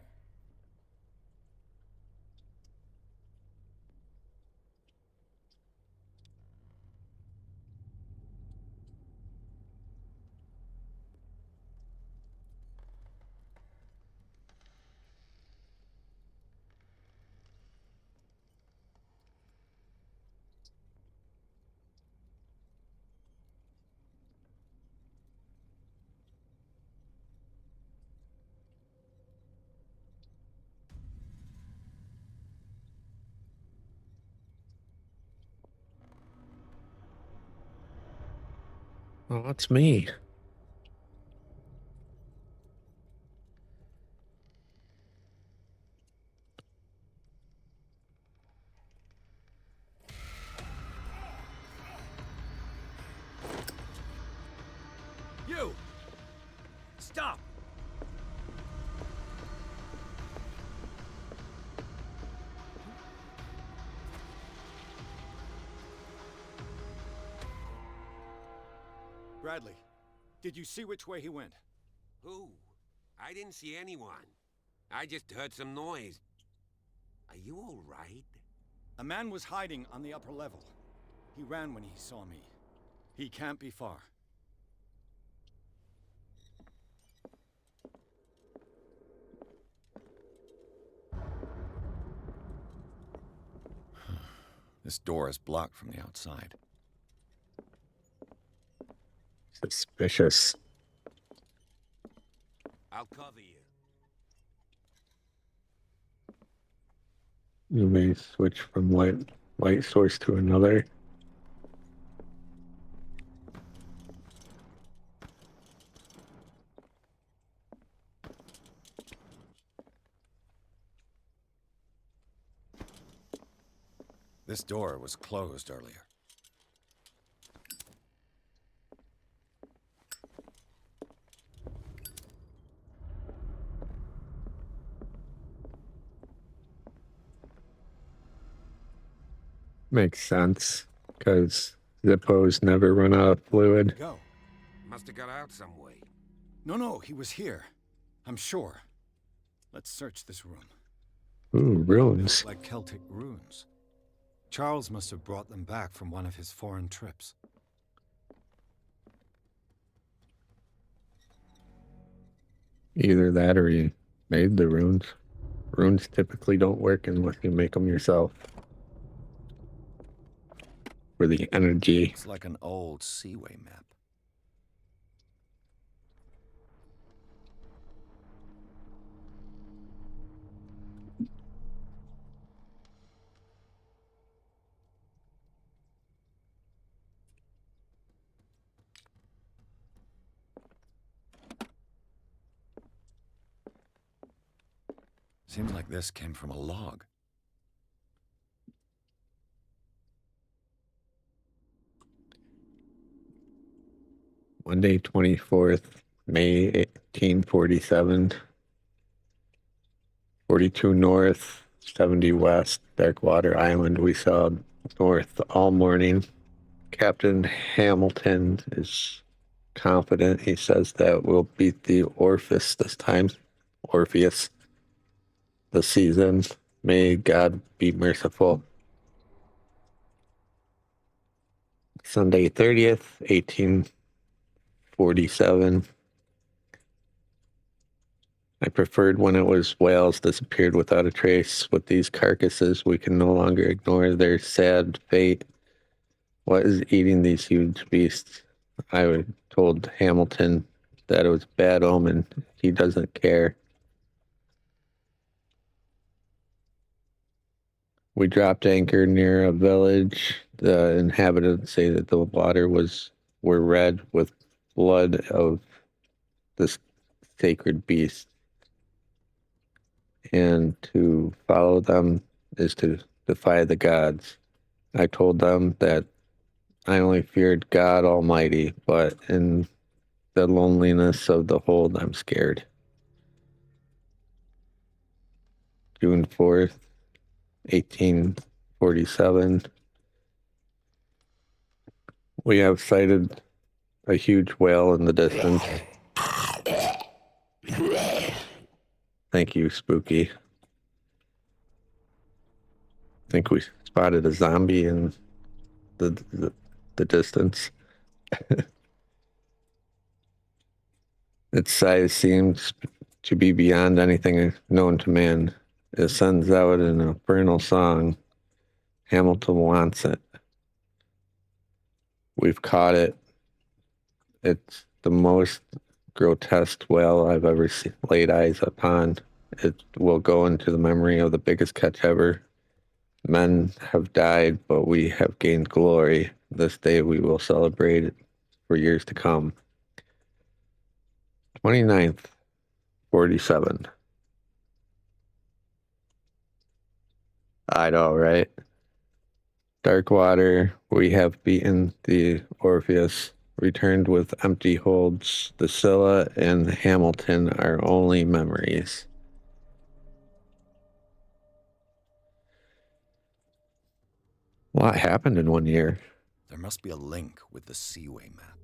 Oh, that's me. You! Stop! Bradley, did you see which way he went? Who? I didn't see anyone. I just heard some noise. Are you all right? A man was hiding on the upper level. He ran when he saw me. He can't be far. This door is blocked from the outside. Suspicious. I'll cover you. You may switch from light source to another. This door was closed earlier. Makes sense, because Zippos never run out of fluid. Go. Must have got out some way. No, he was here. I'm sure. Let's search this room. Ooh, They runes. look like Celtic runes. Charles must have brought them back from one of his foreign trips. Either that or you made the runes. Runes typically don't work unless you make them yourself. For the energy. It's like an old seaway map. Seems like this came from a log. Monday, 24th, May 1847. 42 north, 70 west, Darkwater Island. We saw north all morning. Captain Hamilton is confident. He says that we'll beat the Orpheus this time. Orpheus. The season. May God be merciful. Sunday, 30th, 1847. I preferred when it was whales disappeared without a trace. With these carcasses, we can no longer ignore their sad fate. What is eating these huge beasts? I told Hamilton that it was a bad omen. He doesn't care. We dropped anchor near a village. The inhabitants say that the water were red with blood of this sacred beast. And to follow them is to defy the gods. I told them that I only feared God Almighty, but in the loneliness of the hold, I'm scared. June 4th, 1847. We have sighted a huge whale in the distance. Thank you, Spooky. I think we spotted a zombie in the distance. Its size seems to be beyond anything known to man. It sends out an infernal song. Hamilton wants it. We've caught it. It's the most grotesque whale I've ever laid eyes upon. It will go into the memory of the biggest catch ever. Men have died, but we have gained glory. This day we will celebrate it for years to come. 29th, 47. I know, right? Darkwater, we have beaten the Orpheus, returned with empty holds. The Scylla and Hamilton are only memories. A lot happened in 1 year. There must be a link with the seaway map.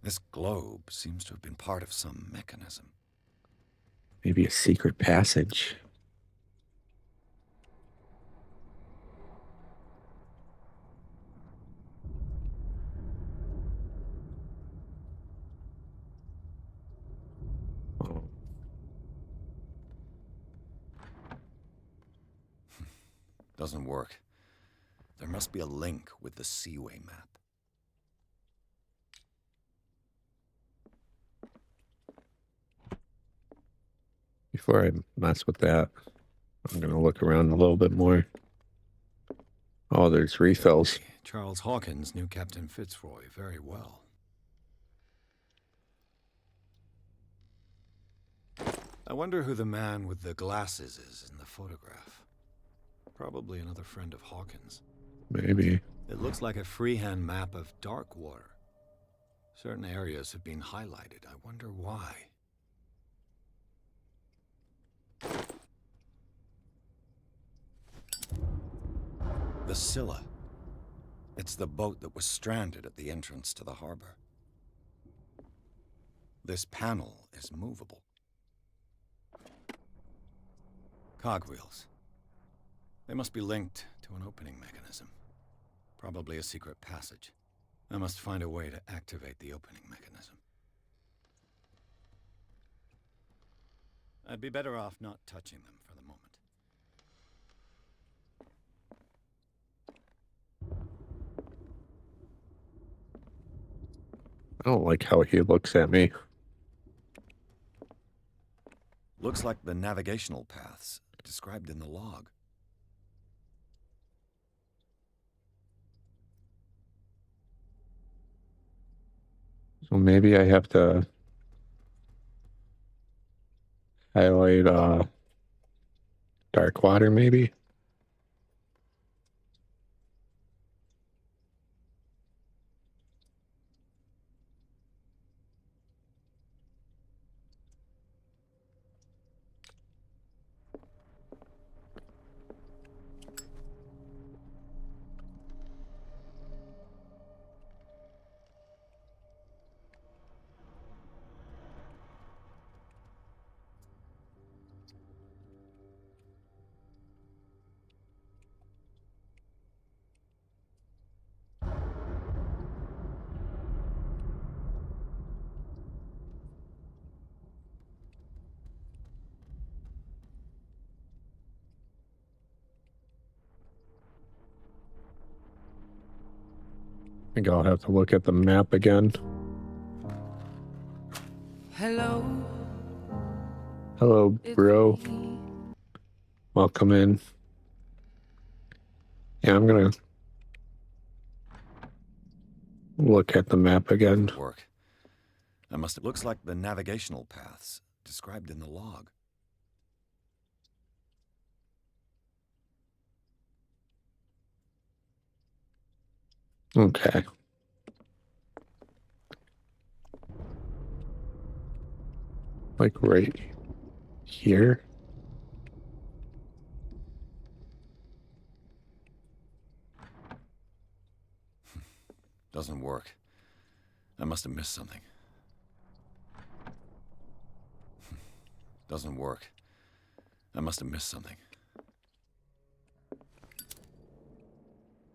This globe seems to have been part of some mechanism. Maybe a secret passage. Oh. Doesn't work. There must be a link with the seaway map. Before I mess with that, I'm going to look around a little bit more. Oh, there's refills. Charles Hawkins knew Captain Fitzroy very well. I wonder who the man with the glasses is in the photograph. Probably another friend of Hawkins. Maybe. It looks like a freehand map of Darkwater. Certain areas have been highlighted. I wonder why. The Scylla. It's the boat that was stranded at the entrance to the harbor. This panel is movable. Cogwheels. They must be linked to an opening mechanism. Probably a secret passage. I must find a way to activate the opening mechanism. I'd be better off not touching them for the moment. I don't like how he looks at me. Looks like the navigational paths described in the log. So maybe I have to highlight dark water, maybe? I think I'll have to look at the map again. Hello. Hello, bro. Welcome in. Yeah, I'm gonna look at the map again. Work. I must. It looks like the navigational paths described in the log. Okay. Like right here. Doesn't work. I must have missed something. Doesn't work. I must have missed something.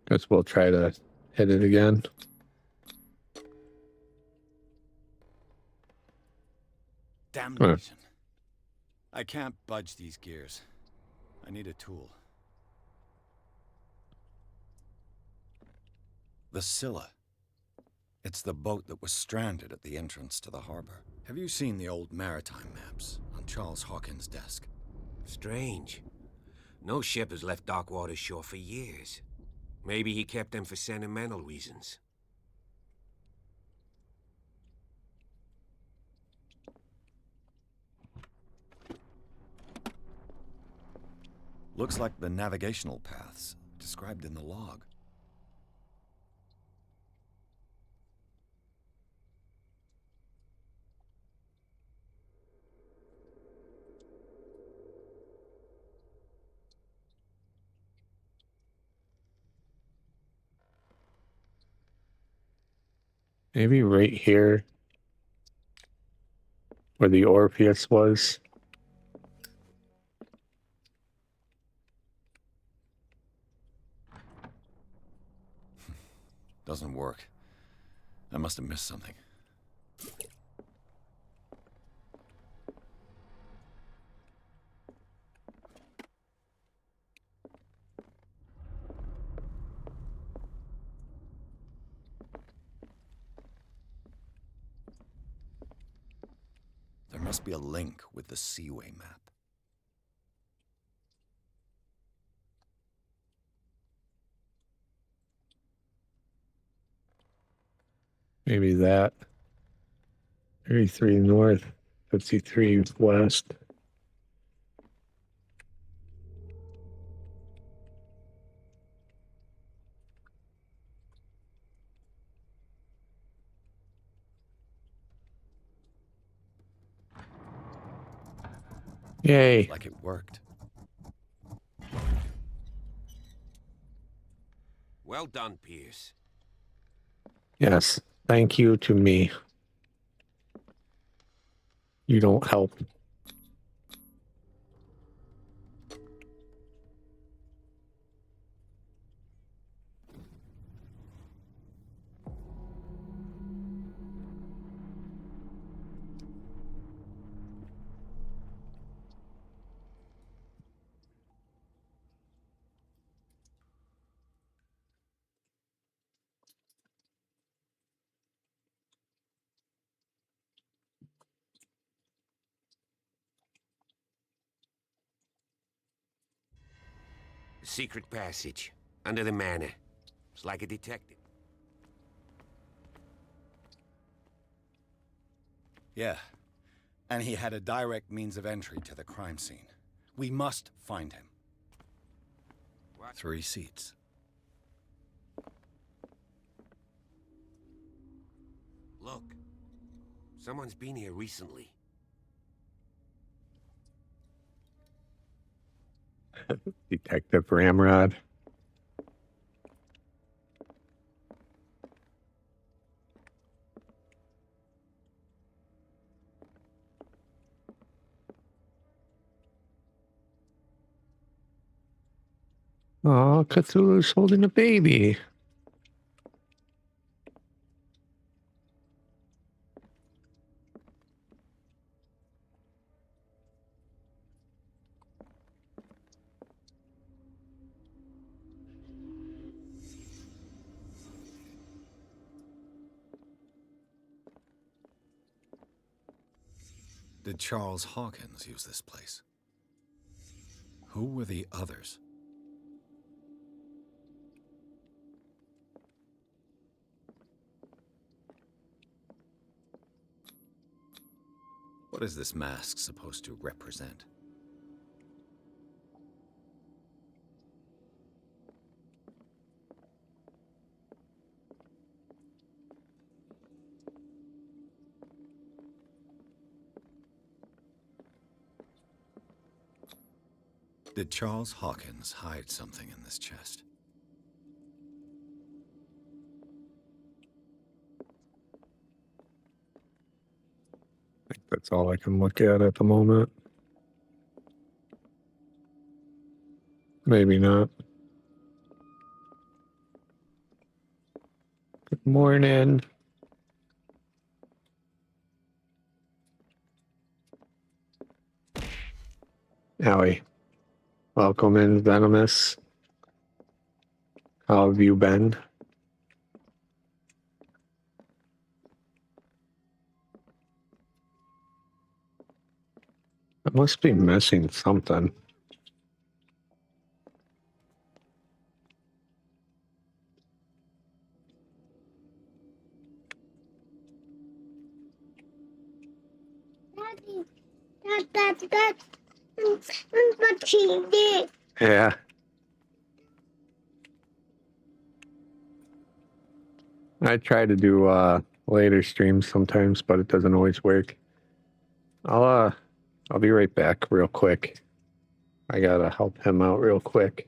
Guess we'll try to hit it again. Damnation. I can't budge these gears. I need a tool. The Scylla. It's the boat that was stranded at the entrance to the harbor. Have you seen the old maritime maps on Charles Hawkins' desk? Strange. No ship has left Darkwater's shore for years. Maybe he kept them for sentimental reasons. Looks like the navigational paths described in the log. Maybe right here where the Orpheus was. Doesn't work. I must have missed something. There must be a link with the Seaway map. Maybe that. 33 north, 53 west. Yay. Like it worked. Well done, Pierce. Yes, thank you to me. You don't help. Secret passage. Under the manor. It's like a detective. Yeah. And he had a direct means of entry to the crime scene. We must find him. What? 3 seats. Look. Someone's been here recently. Detective Ramrod. Oh, Cthulhu's holding a baby. Did Charles Hawkins use this place? Who were the others? What is this mask supposed to represent? Did Charles Hawkins hide something in this chest? I think that's all I can look at the moment. Maybe not. Good morning. Howie. Welcome in, Venomous. How have you been? I must be missing something. Daddy, that's what she did. Yeah. I try to do later streams sometimes, but it doesn't always work. I'll be right back real quick. I gotta help him out real quick.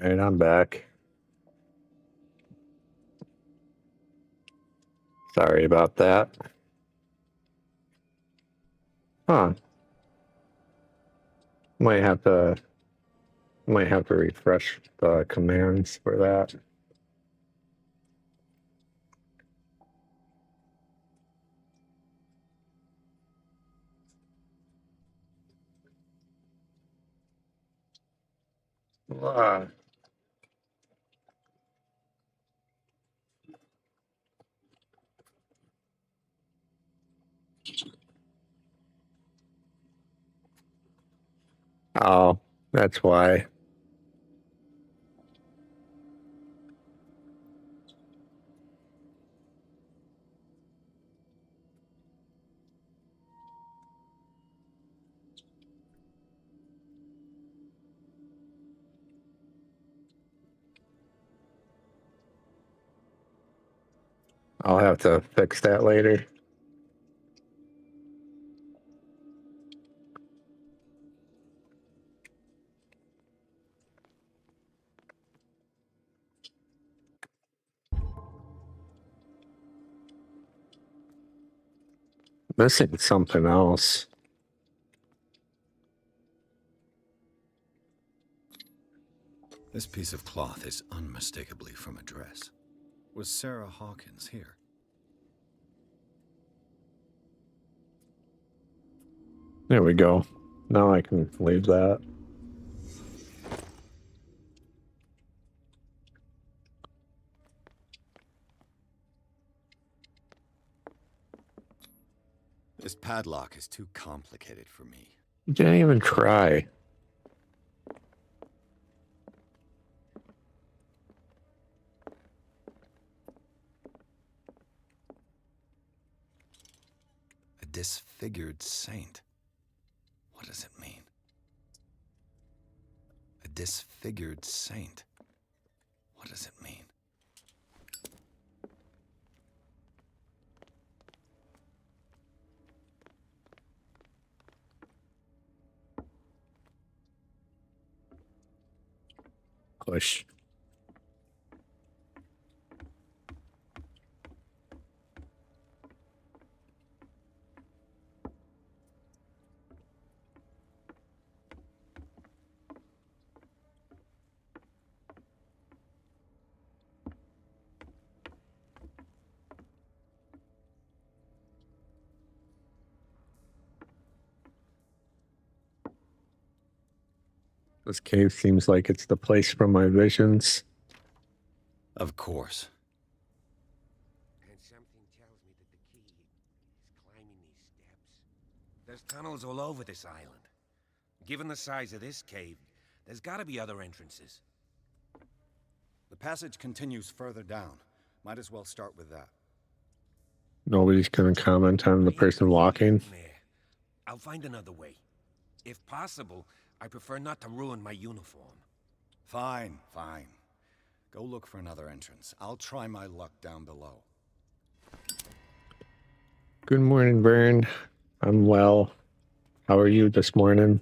And I'm back. Sorry about that. Huh. Might have to refresh the commands for that. Ah. Oh, that's why. I'll have to fix that later. Missing something else. This piece of cloth is unmistakably from a dress. Was Sarah Hawkins here? There we go. Now I can leave that. This padlock is too complicated for me. You didn't even try. A disfigured saint. What does it mean? A disfigured saint. What does it mean? Push. This cave seems like it's the place from my visions. Of course. And something tells me that the key is climbing these steps. There's tunnels all over this island. Given the size of this cave, there's gotta be other entrances. The passage continues further down. Might as well start with that. Nobody's going to comment on the person walking. I'll find another way. If possible, I prefer not to ruin my uniform. Fine, fine. Go look for another entrance. I'll try my luck down below. Good morning, Vern. I'm well. How are you this morning?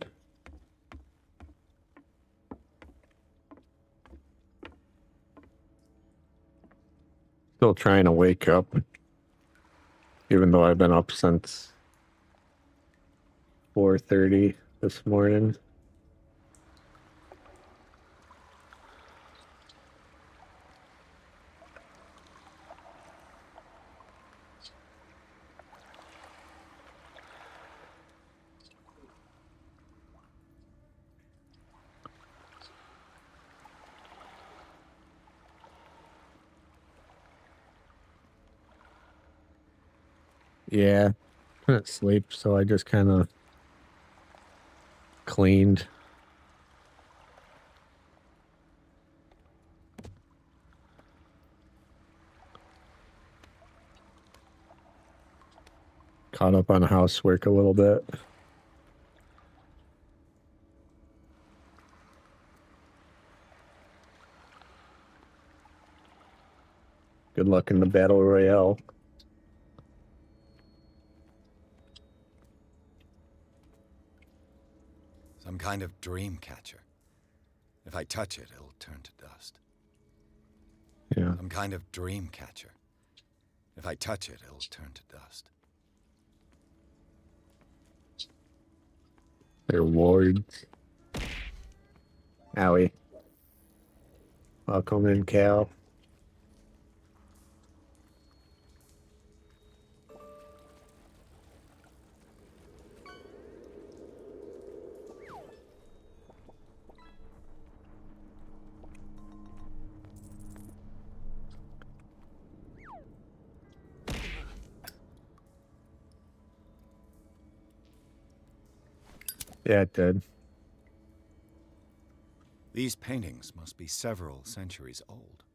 Still trying to wake up, even though I've been up since 4:30 this morning. Yeah, couldn't sleep, so I just kind of cleaned. Caught up on housework a little bit. Good luck in the battle royale. Some kind of dream catcher. If I touch it, it'll turn to dust. Yeah. Some kind of dream catcher. If I touch it, it'll turn to dust. They're wards. Owie. Welcome in, Cal. Yeah, it did. These paintings must be several centuries old.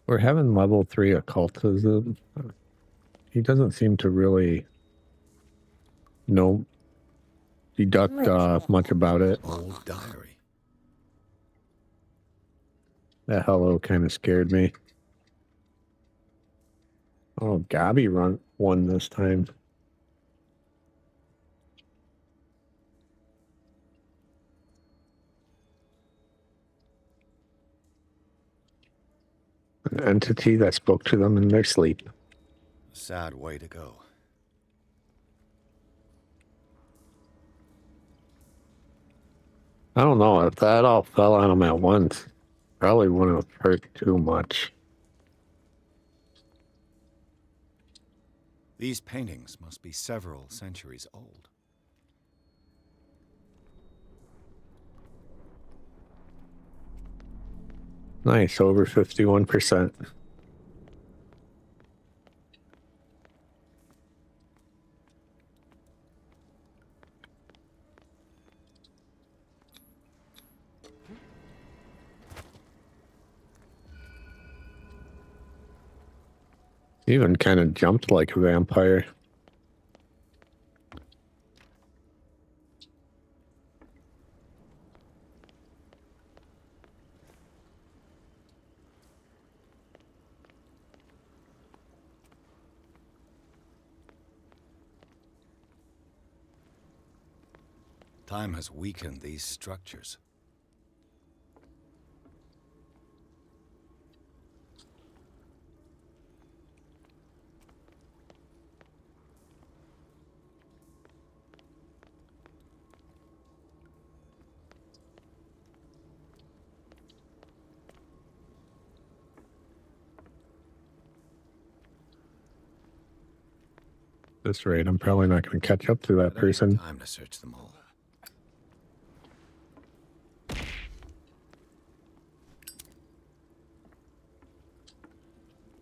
We're having level 3 occultism. He doesn't seem to really deduct much about it. Old diary. That hello kind of scared me. Oh, Gobby won this time. An entity that spoke to them in their sleep. A sad way to go. I don't know, if that all fell on him at once, probably wouldn't have hurt too much. These paintings must be several centuries old. Nice, over 51%. Even kind of jumped like a vampire. Time has weakened these structures. At this rate, I'm probably not going to catch up to that I don't have person. time to search them all.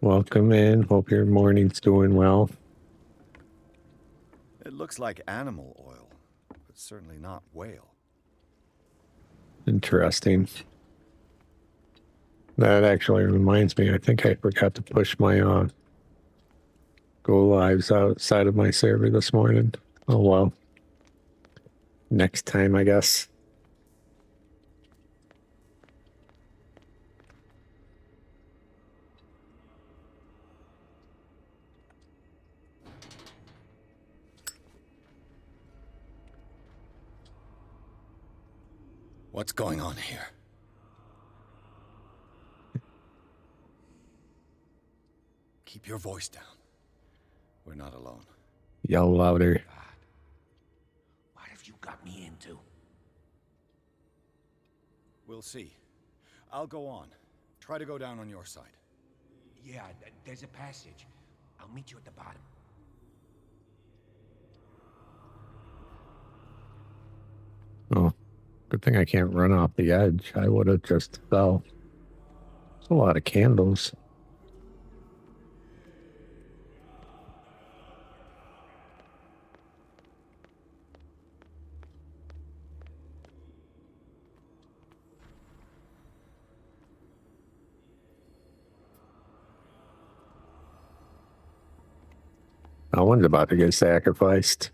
Welcome in. Hope your morning's doing well. It looks like animal oil, but certainly not whale. Interesting. That actually reminds me, I think I forgot to push my go lives outside of my server this morning. Oh well. Next time, I guess. What's going on here? Keep your voice down. We're not alone. Yell louder. What have you got me into? We'll see. I'll go on. Try to go down on your side. Yeah, there's a passage. I'll meet you at the bottom. Oh, good thing I can't run off the edge. I would have just fell. There's a lot of candles. No one's about to get sacrificed.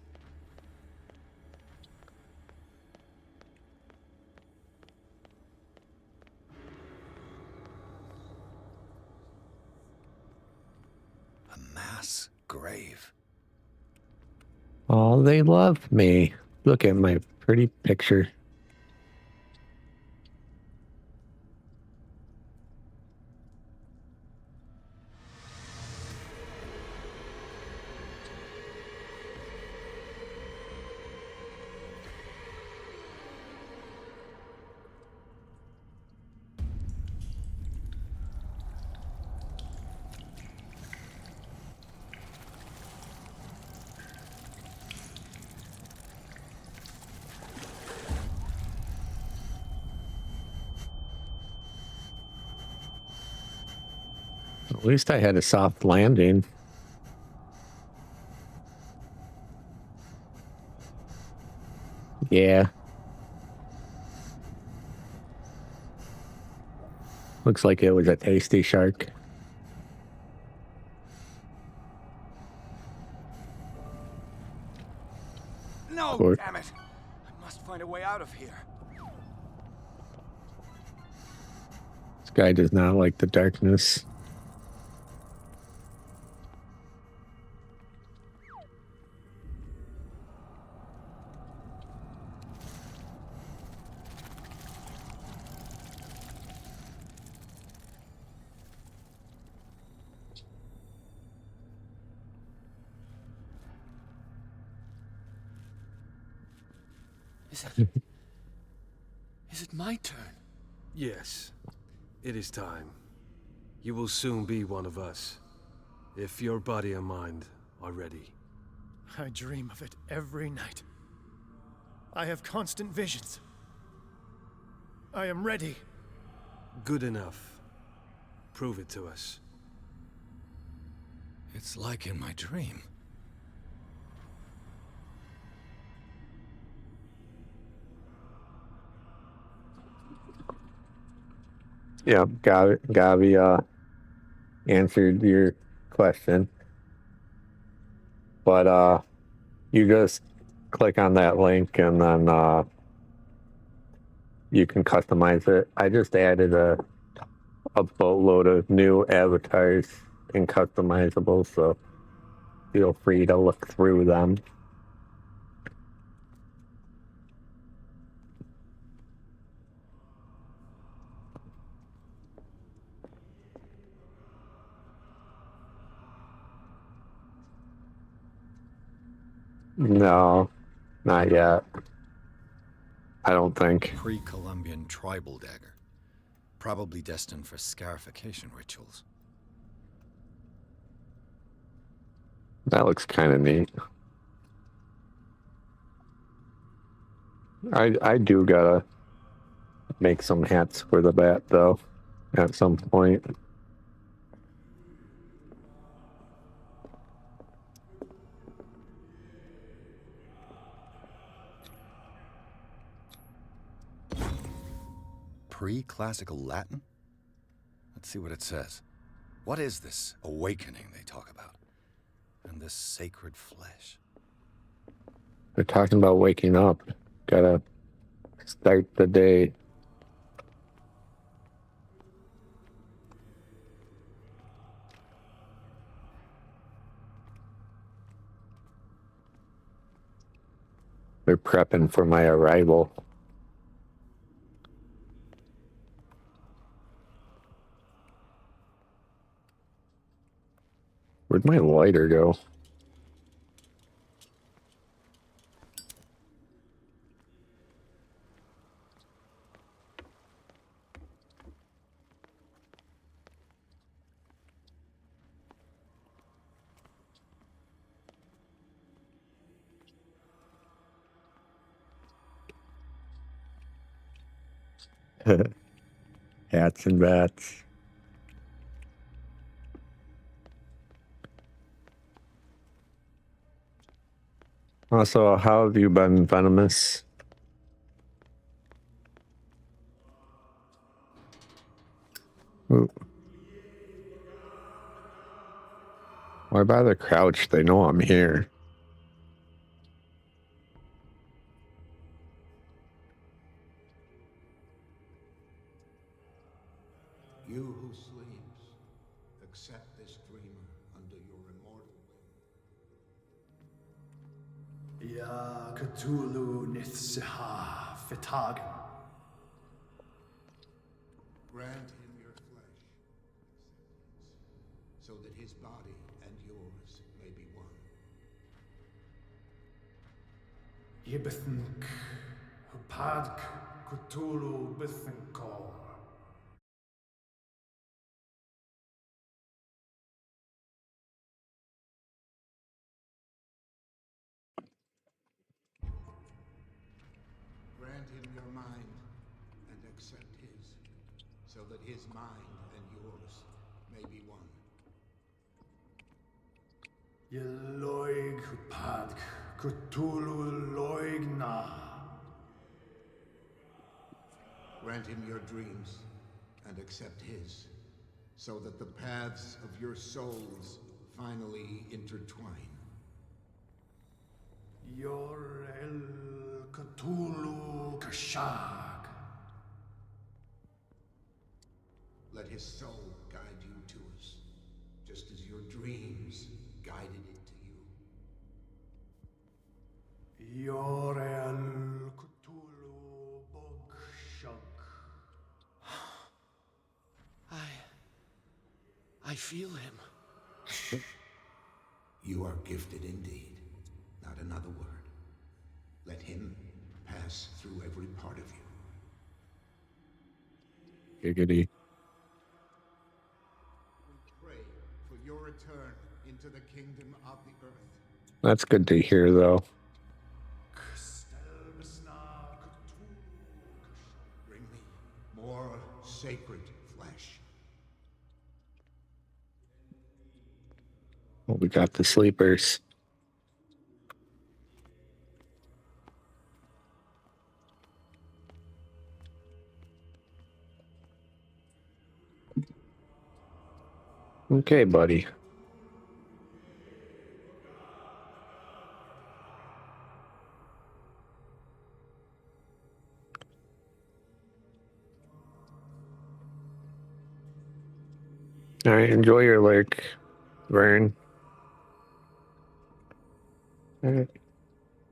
A mass grave. Oh, they love me. Look at my pretty picture. At least I had a soft landing. Yeah. Looks like it was a tasty shark. No, Or- damn it! I must find a way out of here. This guy does not like the darkness. Is it my turn? Yes, it is time. You will soon be one of us, if your body and mind are ready. I dream of it every night. I have constant visions. I am ready. Good enough. Prove it to us. It's like in my dream. Yeah, Gavi answered your question. But you just click on that link and then you can customize it. I just added a boatload of new avatars and customizables, so feel free to look through them. No, not yet. I don't think. Pre-Columbian tribal dagger. Probably destined for scarification rituals. That looks kind of neat. I do gotta make some hats for the bat, though, at some point. Pre-classical Latin? Let's see what it says. What is this awakening they talk about? And this sacred flesh? They're talking about waking up. Gotta start the day. They're prepping for my arrival. Where'd my lighter go? Hats and bats. Also, how have you been, Venomous? Ooh. Why bother crouch? They know I'm here. You who sleeps, accept this dreamer under your immortal wing. Ya Cthulhu Nithsiha Fitagen. Grant him your flesh, so that his body and yours may be one. Yibithink Hupadk Cthulhu Bithinkor. Grant him your mind and accept his, so that his mind and yours may be one. Yeloig Hupadk Cthulhu Loigna. Grant him your dreams and accept his, so that the paths of your souls finally intertwine. Yor El Cthulhu Kashag. Let his soul guide you to us, just as your dreams guided it to you. Yor El Cthulhu Bogshug. I feel him. You are gifted indeed. Not another word. Let him pass through every part of you. Giggity. We pray for your return into the kingdom of the earth. That's good to hear, though. Bring me more sacred flesh. Well, we got the sleepers. Okay, buddy. All right, enjoy your lurk, Vern. All right.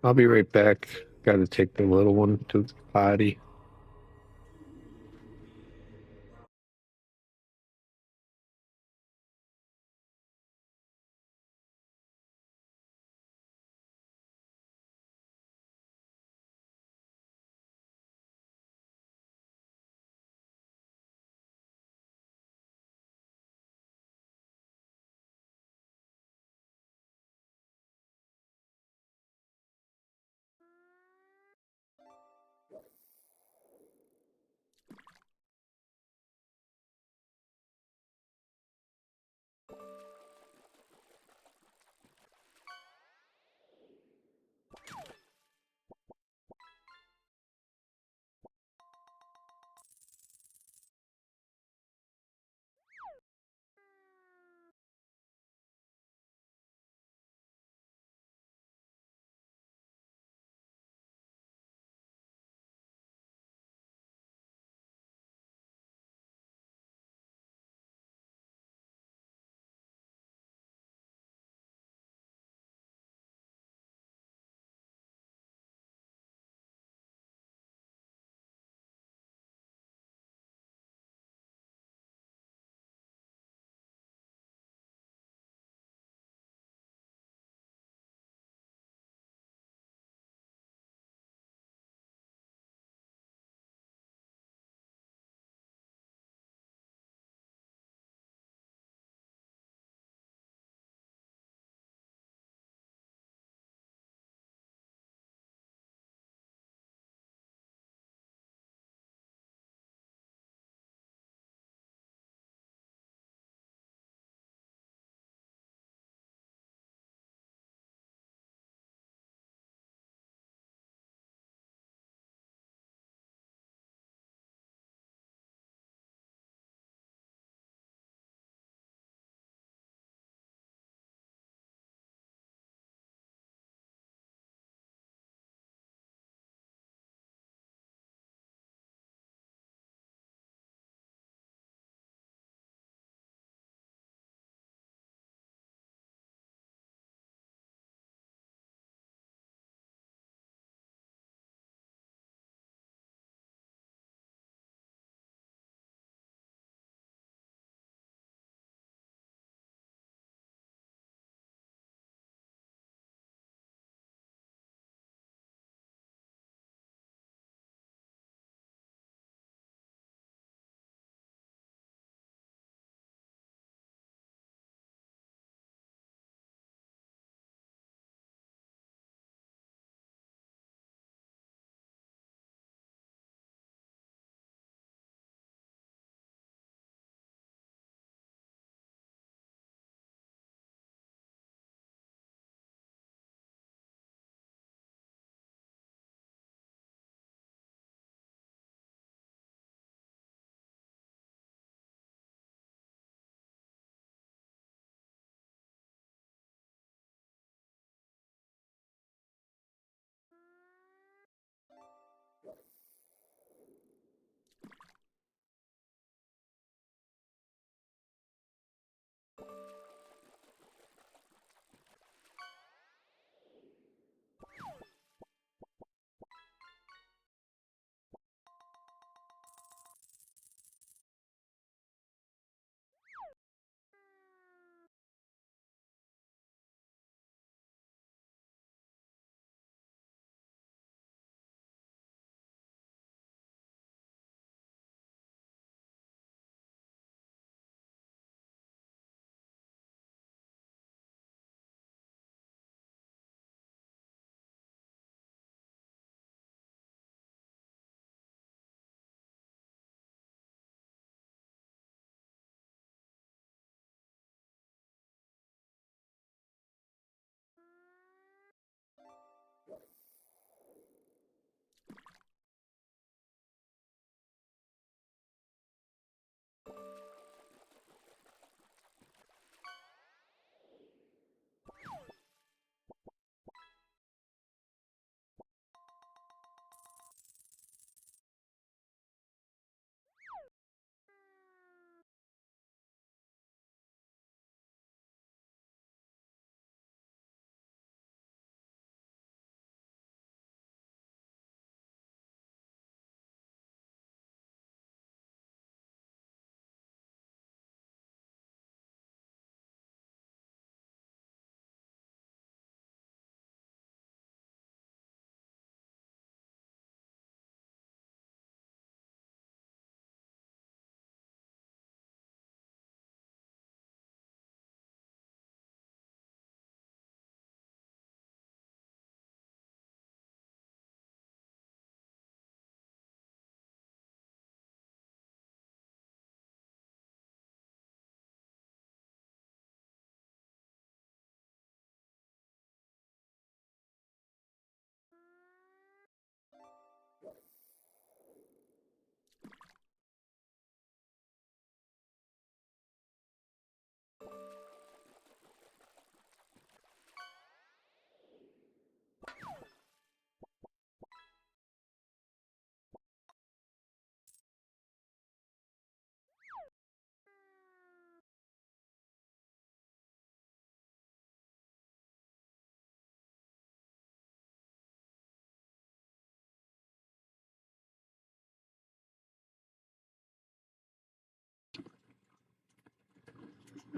I'll be right back. Got to take the little one to the potty.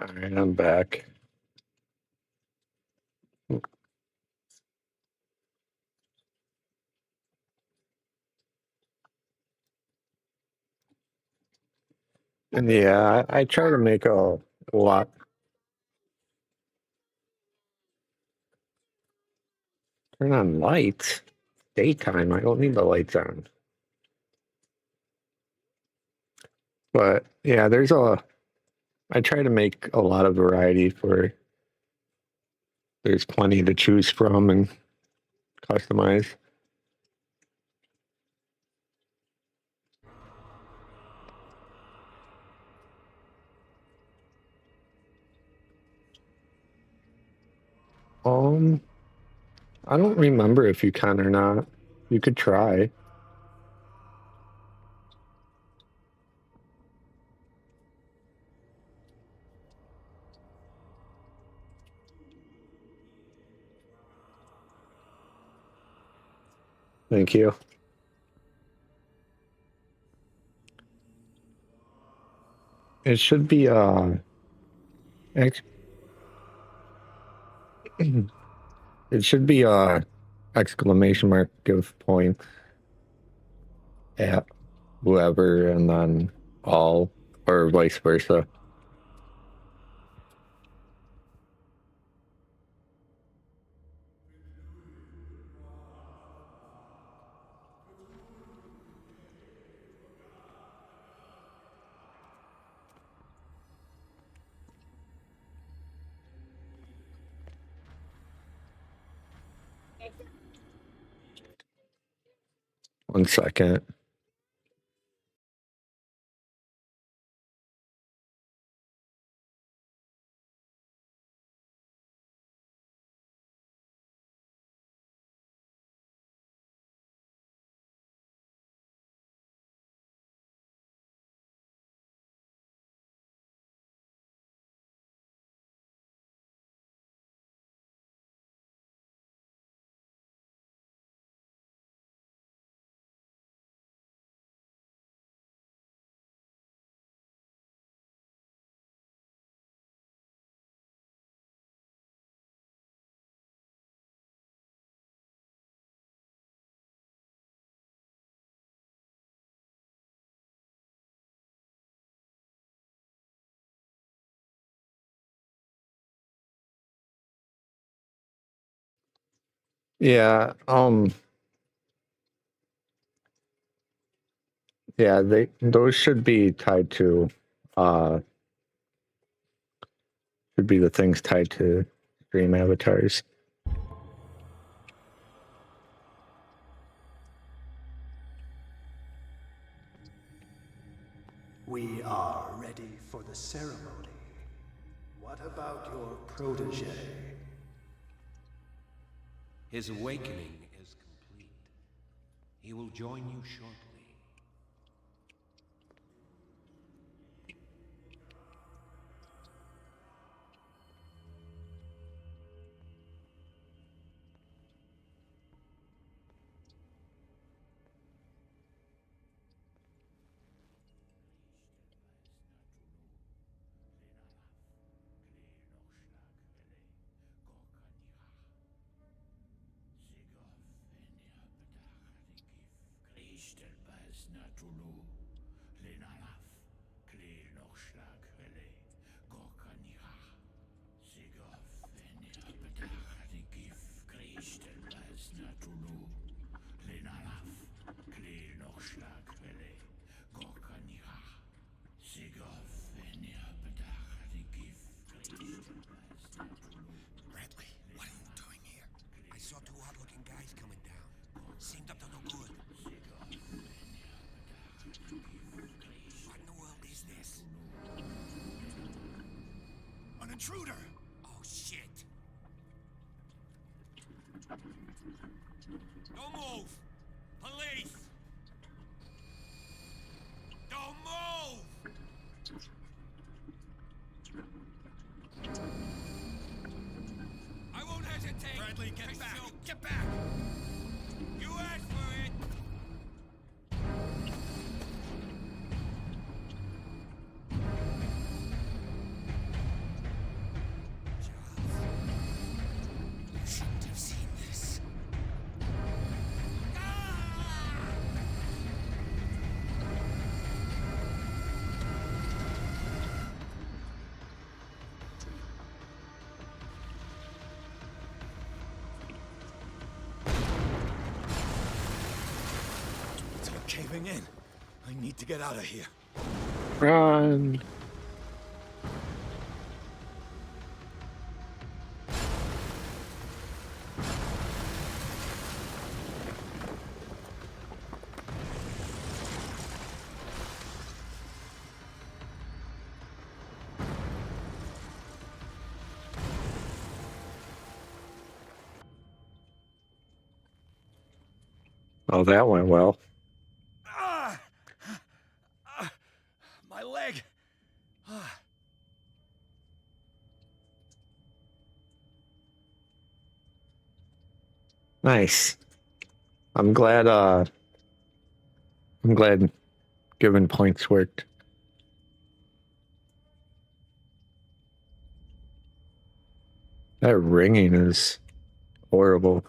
All right, I'm back. And yeah, I try to make a lot. Turn on lights. Daytime. I don't need the lights on. But yeah, I try to make a lot of variety for. There's plenty to choose from and customize. I don't remember if you can or not. You could try. Thank you. It should be ex- it should be exclamation mark give points at whoever and then all or vice versa. One second. Yeah, yeah, those should be tied to should be the things tied to stream avatars. We are ready for the ceremony. What about your protege? His awakening is complete. He will join you shortly. Intruder! Oh, shit! Don't move! Police! Don't move! I won't hesitate! Bradley, get back! Get back! You asked for it! caving in. I need to get out of here. Run. Oh, that went well. My leg. Nice. I'm glad giving points worked. That ringing is horrible.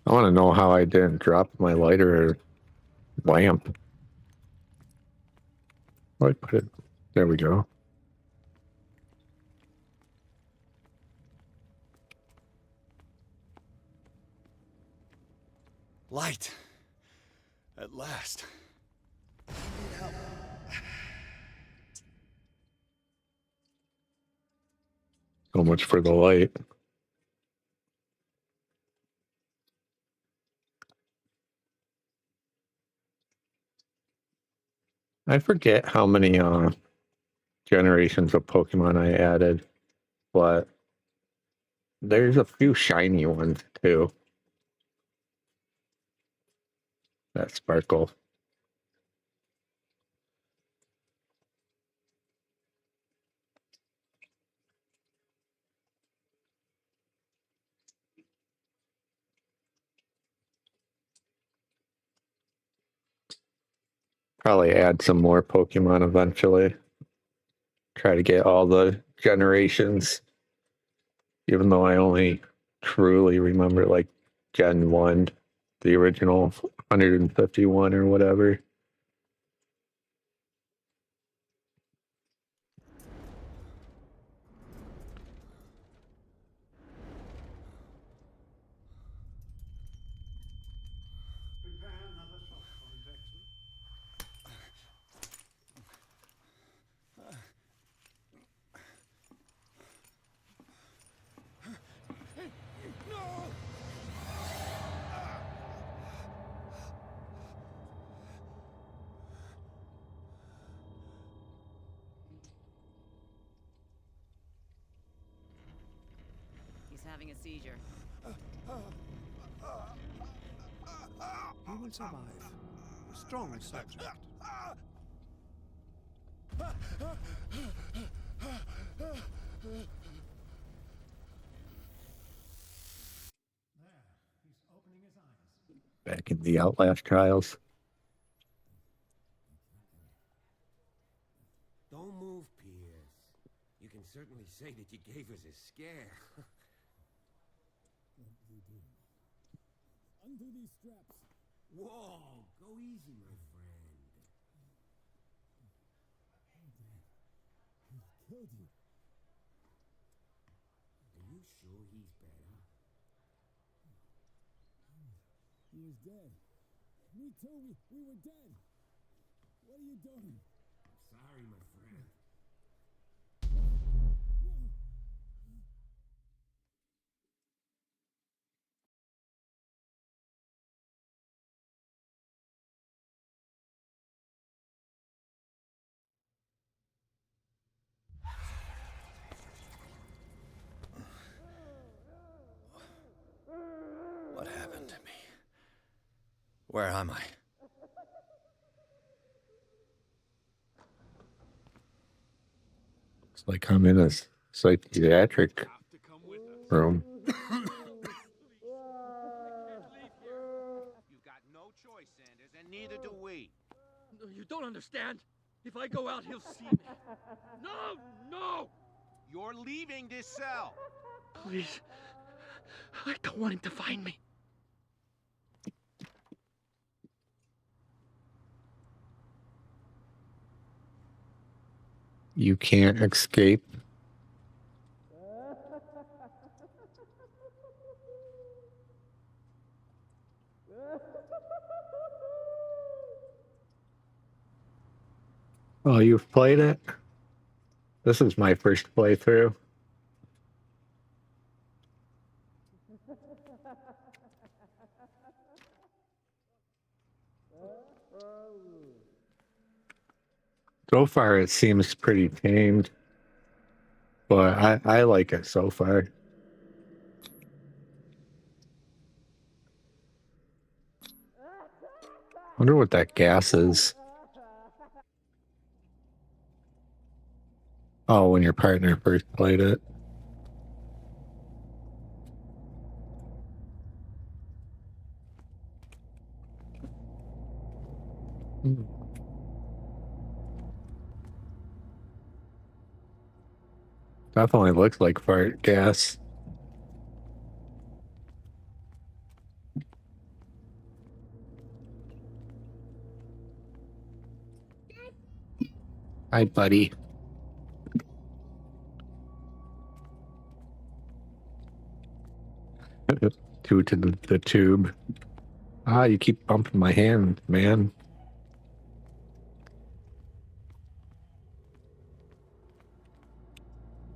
I want to know how I didn't drop my lighter or lamp. I put it. There we go. Light. At last. So much for the light. I forget how many generations of Pokemon I added, but there's a few shiny ones too that sparkle. Probably add some more Pokemon eventually. Try to get all the generations, even though I only truly remember like Gen 1, the original 151 or whatever. He's having a seizure. He will survive. Strong subject. Back in the Outlast trials. Don't move, Pierce. You can certainly say that you gave us a scare. Undo these straps. Whoa, go easy, my friend. He killed you. Are you sure he's better? He was dead. Me too. We were dead. What are you doing? I'm sorry, my friend. What happened to me? Where am I? It's like I'm in a psychiatric room. You got no choice, Sanders, and neither do we. No, you don't understand. If I go out, he'll see me. No! No! You're leaving this cell. Please. I don't want him to find me. You can't escape. Oh, you've played it? This is my first playthrough. So far, it seems pretty tamed, but I like it so far. Wonder what that gas is. Oh, when your partner first played it. Definitely looks like fart gas. Hi, buddy. Two to the tube. Ah, you keep bumping my hand, man.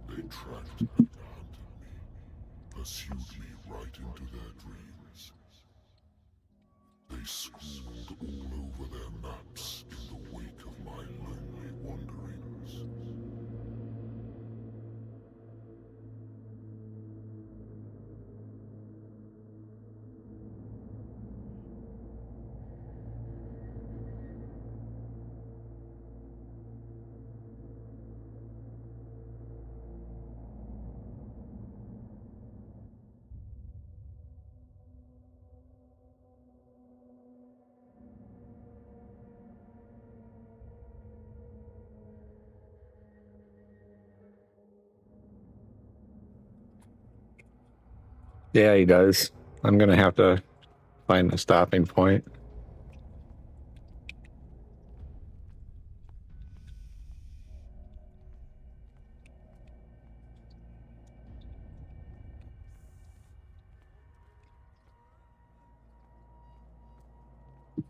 They tracked and hunted me, pursued me right into their dreams. They scrawled all over their maps in the wake of my lonely wanderings. Yeah, he does. I'm gonna have to find a stopping point.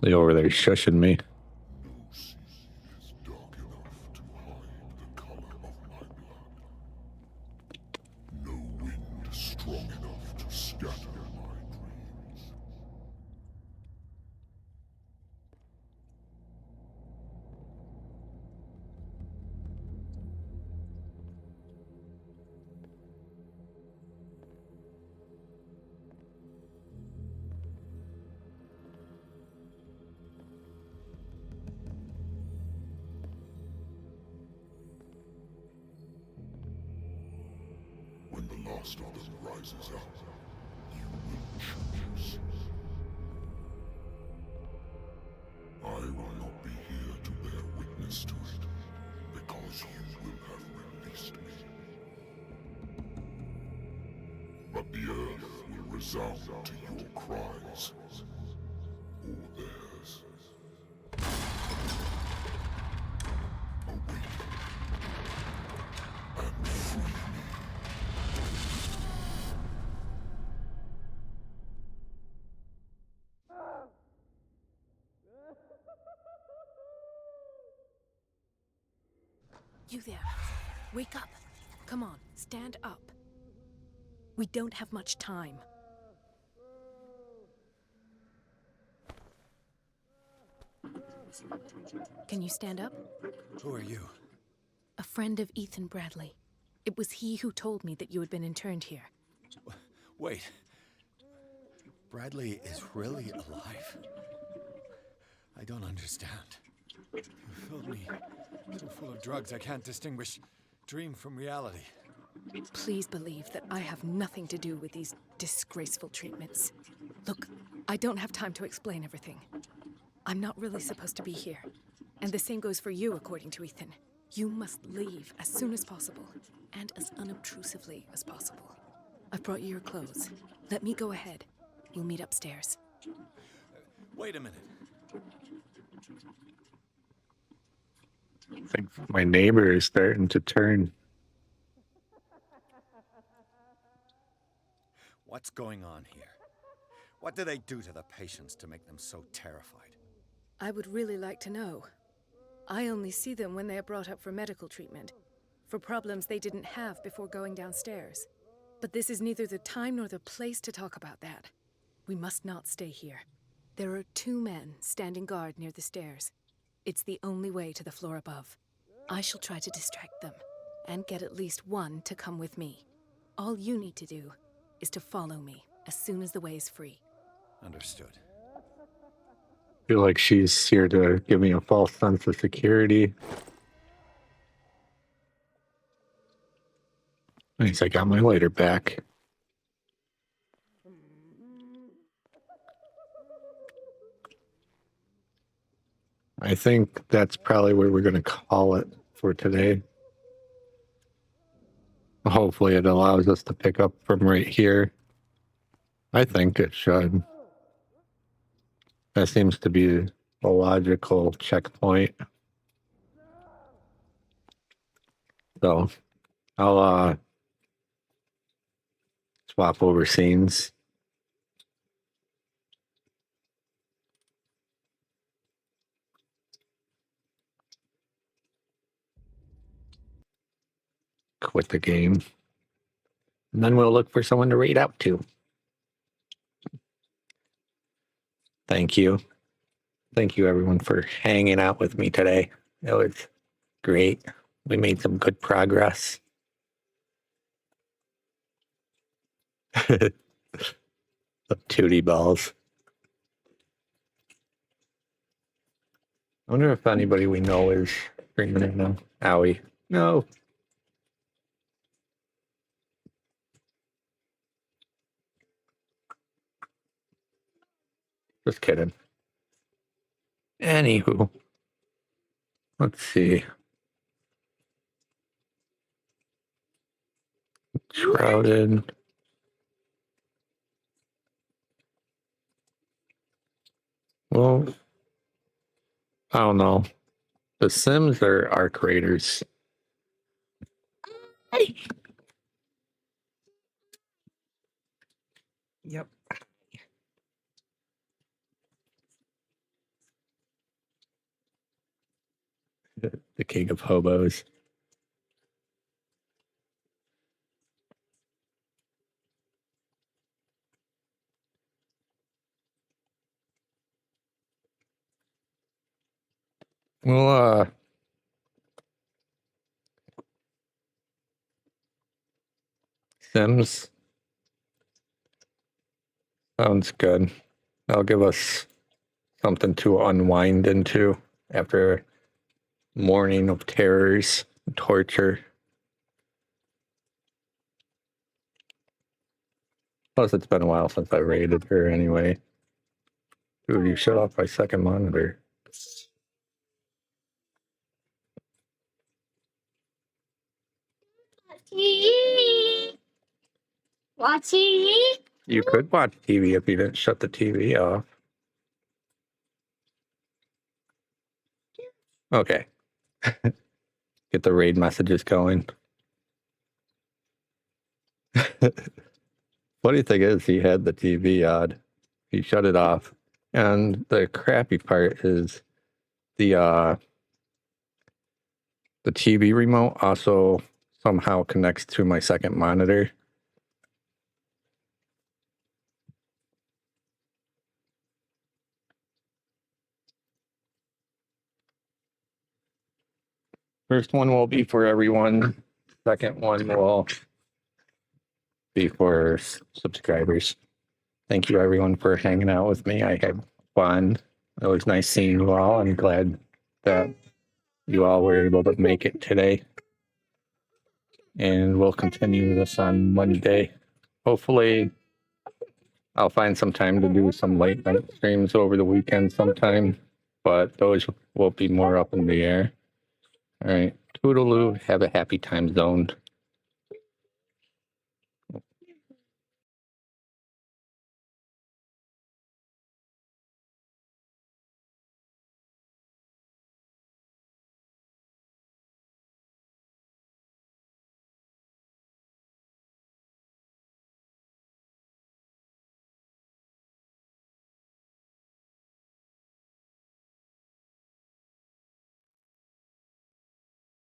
They over there shushing me. No sea is dark enough to hide the color of my blood. No wind strong enough to scatter my dreams. When the last of them rises up, you will choose. I will not be here to bear witness to it, because you will have released me. But the earth will resound to your cries, or theirs. Awake and free me. You there. Wake up. Come on, stand up. We don't have much time. Can you stand up? Who are you? A friend of Ethan Bradley. It was he who told me that you had been interned here. Wait. Bradley is really alive? I don't understand. You filled me so full of drugs I can't distinguish dream from reality. Please believe that I have nothing to do with these disgraceful treatments. Look, I don't have time to explain everything. I'm not really supposed to be here. And the same goes for you, according to Ethan. You must leave as soon as possible, and as unobtrusively as possible. I've brought you your clothes. Let me go ahead. We'll meet upstairs. Wait a minute. I think my neighbor is starting to turn. What's going on here? What do they do to the patients to make them so terrified? I would really like to know. I only see them when they are brought up for medical treatment, for problems they didn't have before going downstairs. But this is neither the time nor the place to talk about that. We must not stay here. There are 2 men standing guard near the stairs. It's the only way to the floor above. I shall try to distract them, and get at least one to come with me. All you need to do is to follow me as soon as the way is free. Understood. I feel like she's here to give me a false sense of security. Nice, I got my lighter back. I think that's probably where we're going to call it for today. Hopefully it allows us to pick up from right here. I think it should. That seems to be a logical checkpoint. So I'll swap over scenes. Quit the game. And then we'll look for someone to raid out to. Thank you. Thank you, everyone, for hanging out with me today. It was great. We made some good progress. The tootie balls. I wonder if anybody we know is streaming it now. Owie. No. Just kidding. Anywho. Let's see. Shrouded. Well, I don't know. The Sims are our creators. Hey. Yep. The king of hobos. Well, Sims. Sounds good. That'll give us something to unwind into after a morning of terrors, torture. Plus, it's been a while since I raided her anyway. Dude, you shut off my second monitor. Watch TV. You could watch TV if you didn't shut the TV off. Okay. Get the raid messages going. Funny thing is, he had the TV on. He shut it off. And the crappy part is the TV remote also somehow connects to my second monitor. First one will be for everyone. Second one will be for subscribers. Thank you, everyone, for hanging out with me. I had fun. It was nice seeing you all. I'm glad that you all were able to make it today. And we'll continue this on Monday. Hopefully, I'll find some time to do some late night streams over the weekend sometime, but those will be more up in the air. All right. Toodaloo. Have a happy time zone.